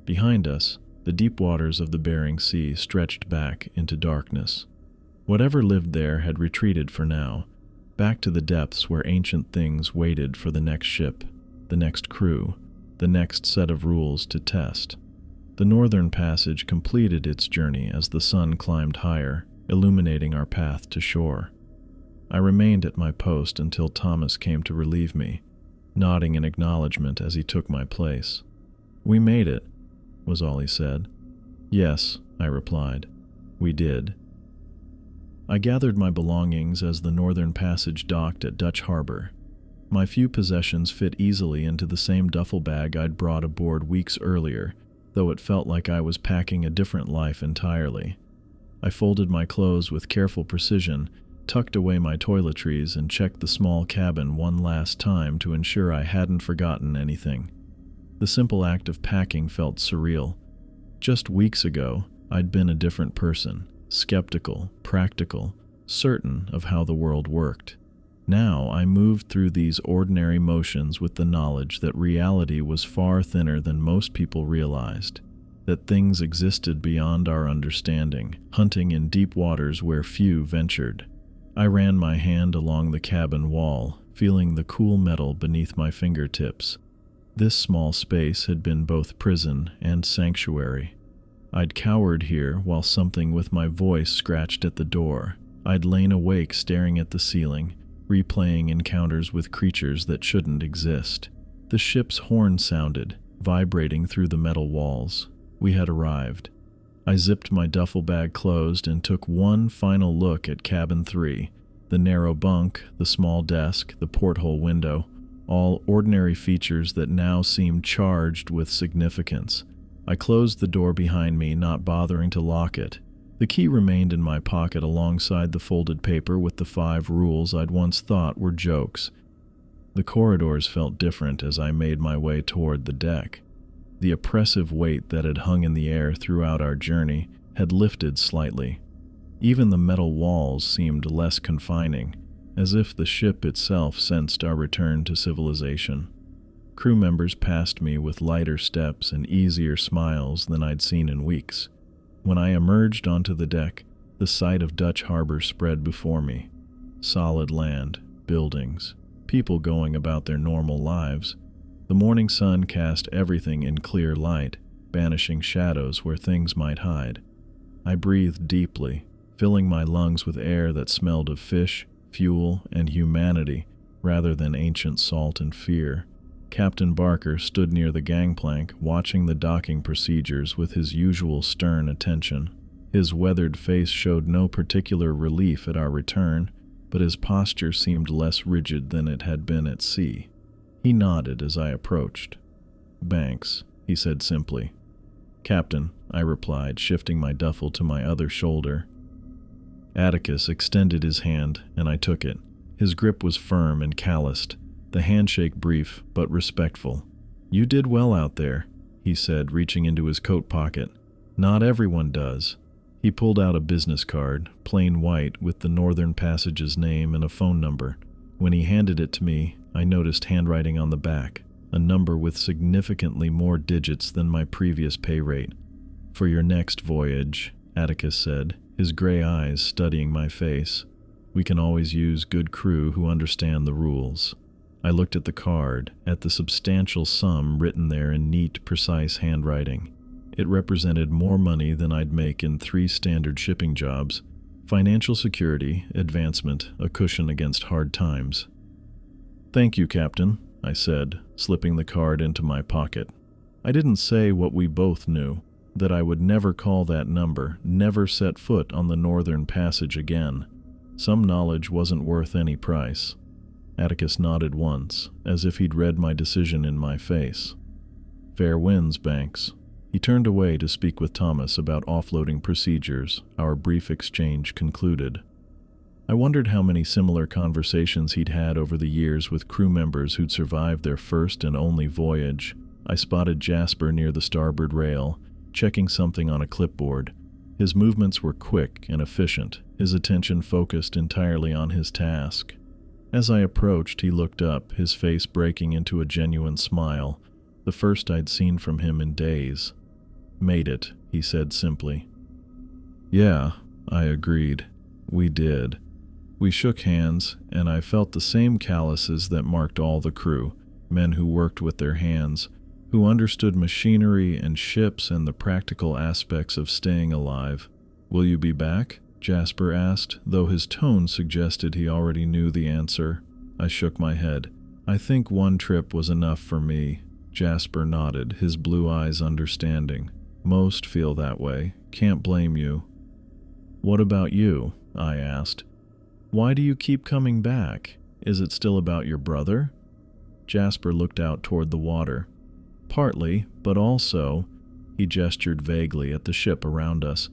Behind us, the deep waters of the Bering Sea stretched back into darkness. Whatever lived there had retreated for now, back to the depths where ancient things waited for the next ship, the next crew, the next set of rules to test. The Northern Passage completed its journey as the sun climbed higher, illuminating our path to shore. I remained at my post until Thomas came to relieve me, nodding in acknowledgement as he took my place. "We made it," was all he said. "Yes," I replied. "We did." I gathered my belongings as the Northern Passage docked at Dutch Harbor. My few possessions fit easily into the same duffel bag I'd brought aboard weeks earlier, though it felt like I was packing a different life entirely. I folded my clothes with careful precision, tucked away my toiletries, and checked the small cabin one last time to ensure I hadn't forgotten anything. The simple act of packing felt surreal. Just weeks ago, I'd been a different person, skeptical, practical, certain of how the world worked. Now I moved through these ordinary motions with the knowledge that reality was far thinner than most people realized, that things existed beyond our understanding, hunting in deep waters where few ventured. I ran my hand along the cabin wall, feeling the cool metal beneath my fingertips. This small space had been both prison and sanctuary. I'd cowered here while something with my voice scratched at the door. I'd lain awake staring at the ceiling, replaying encounters with creatures that shouldn't exist. The ship's horn sounded, vibrating through the metal walls. We had arrived. I zipped my duffel bag closed and took one final look at cabin 3. The narrow bunk, the small desk, the porthole window, all ordinary features that now seemed charged with significance. I closed the door behind me, not bothering to lock it. The key remained in my pocket alongside the folded paper with the 5 rules I'd once thought were jokes. The corridors felt different as I made my way toward the deck. The oppressive weight that had hung in the air throughout our journey had lifted slightly. Even the metal walls seemed less confining, as if the ship itself sensed our return to civilization. Crew members passed me with lighter steps and easier smiles than I'd seen in weeks. When I emerged onto the deck, the sight of Dutch Harbor spread before me. Solid land, buildings, people going about their normal lives. The morning sun cast everything in clear light, banishing shadows where things might hide. I breathed deeply, filling my lungs with air that smelled of fish, fuel, and humanity rather than ancient salt and fear. Captain Barker stood near the gangplank, watching the docking procedures with his usual stern attention. His weathered face showed no particular relief at our return, but his posture seemed less rigid than it had been at sea. He nodded as I approached. "Banks," he said simply. "Captain," I replied, shifting my duffel to my other shoulder. Atticus extended his hand, and I took it. His grip was firm and calloused, the handshake brief but respectful. "You did well out there," he said, reaching into his coat pocket. "Not everyone does." He pulled out a business card, plain white, with the Northern Passage's name and a phone number. When he handed it to me, I noticed handwriting on the back, a number with significantly more digits than my previous pay rate. "For your next voyage," Atticus said, his gray eyes studying my face. "We can always use good crew who understand the rules." I looked at the card, at the substantial sum written there in neat, precise handwriting. It represented more money than I'd make in 3 standard shipping jobs: financial security, advancement, a cushion against hard times. "Thank you, Captain," I said, slipping the card into my pocket. I didn't say what we both knew, that I would never call that number, never set foot on the Northern Passage again. Some knowledge wasn't worth any price. Atticus nodded once, as if he'd read my decision in my face. "Fair winds, Banks." He turned away to speak with Thomas about offloading procedures. Our brief exchange concluded. I wondered how many similar conversations he'd had over the years with crew members who'd survived their first and only voyage. I spotted Jasper near the starboard rail, checking something on a clipboard. His movements were quick and efficient, his attention focused entirely on his task. As I approached, he looked up, his face breaking into a genuine smile, the first I'd seen from him in days. "Made it," he said simply. "Yeah," I agreed. "We did." We shook hands, and I felt the same calluses that marked all the crew, men who worked with their hands, who understood machinery and ships and the practical aspects of staying alive. "Will you be back?" Jasper asked, though his tone suggested he already knew the answer. I shook my head. "I think one trip was enough for me." Jasper nodded, his blue eyes understanding. "Most feel that way. Can't blame you." "What about you?" I asked. "Why do you keep coming back? Is it still about your brother?" Jasper looked out toward the water. "Partly, but also," he gestured vaguely at the ship around us,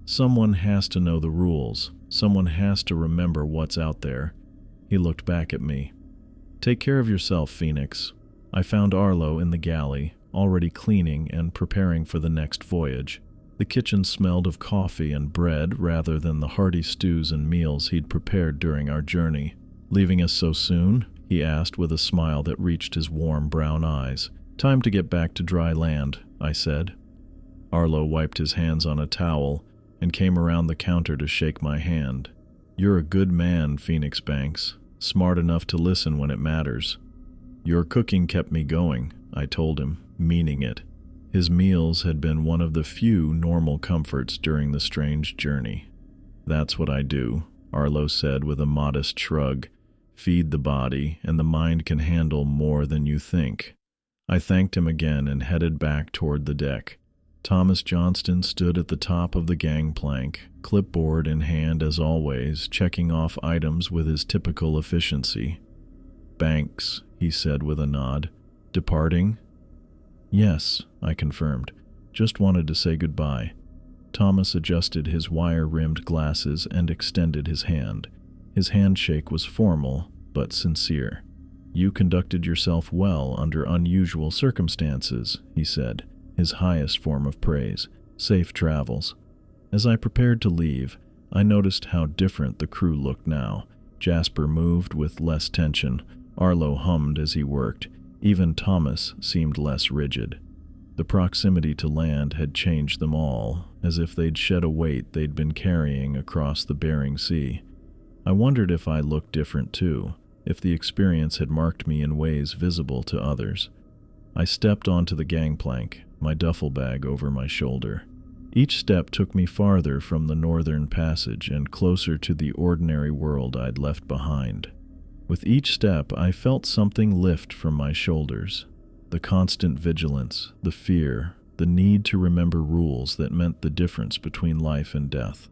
"someone has to know the rules. Someone has to remember what's out there." He looked back at me. "Take care of yourself, Phoenix." I found Arlo in the galley, already cleaning and preparing for the next voyage. The kitchen smelled of coffee and bread rather than the hearty stews and meals he'd prepared during our journey. "Leaving us so soon?" he asked with a smile that reached his warm brown eyes. "Time to get back to dry land," I said. Arlo wiped his hands on a towel and came around the counter to shake my hand. "You're a good man, Phoenix Banks. Smart enough to listen when it matters." "Your cooking kept me going," I told him, meaning it. His meals had been one of the few normal comforts during the strange journey. That's what I do, Arlo said with a modest shrug. Feed the body, and the mind can handle more than you think. I thanked him again and headed back toward the deck. Thomas Johnston stood at the top of the gangplank, clipboard in hand as always, checking off items with his typical efficiency. "Banks," he said with a nod. "Departing?" "Yes," I confirmed. "Just wanted to say goodbye." Thomas adjusted his wire-rimmed glasses and extended his hand. His handshake was formal, but sincere. "You conducted yourself well under unusual circumstances," he said, his highest form of praise. "Safe travels." As I prepared to leave, I noticed how different the crew looked now. Jasper moved with less tension. Arlo hummed as he worked. Even Thomas seemed less rigid. The proximity to land had changed them all, as if they'd shed a weight they'd been carrying across the Bering Sea. I wondered if I looked different too, if the experience had marked me in ways visible to others. I stepped onto the gangplank, my duffel bag over my shoulder. Each step took me farther from the Northern Passage and closer to the ordinary world I'd left behind. With each step, I felt something lift from my shoulders. The constant vigilance, the fear, the need to remember rules that meant the difference between life and death.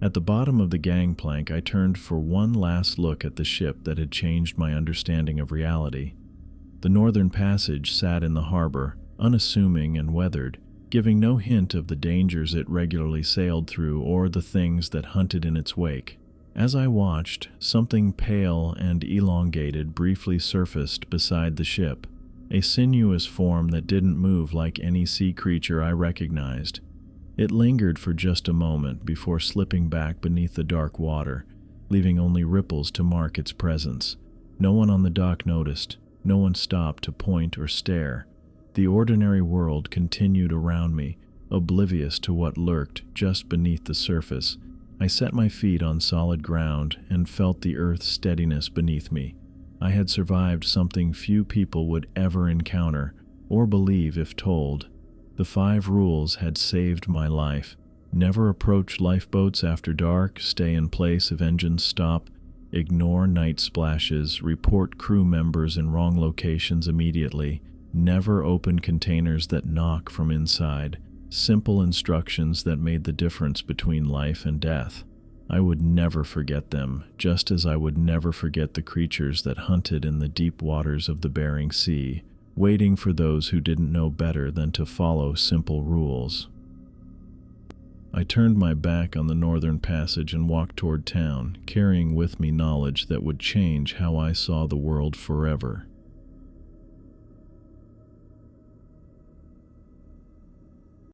At the bottom of the gangplank, I turned for one last look at the ship that had changed my understanding of reality. The Northern Passage sat in the harbor, unassuming and weathered, giving no hint of the dangers it regularly sailed through or the things that hunted in its wake. As I watched, something pale and elongated briefly surfaced beside the ship, a sinuous form that didn't move like any sea creature I recognized. It lingered for just a moment before slipping back beneath the dark water, leaving only ripples to mark its presence. No one on the dock noticed. No one stopped to point or stare. The ordinary world continued around me, oblivious to what lurked just beneath the surface. I set my feet on solid ground and felt the earth's steadiness beneath me. I had survived something few people would ever encounter, or believe if told. The 5 rules had saved my life. Never approach lifeboats after dark, stay in place if engines stop, ignore night splashes, report crew members in wrong locations immediately, never open containers that knock from inside. Simple instructions that made the difference between life and death. I would never forget them, just as I would never forget the creatures that hunted in the deep waters of the Bering Sea, waiting for those who didn't know better than to follow simple rules. I turned my back on the Northern Passage and walked toward town, carrying with me knowledge that would change how I saw the world forever.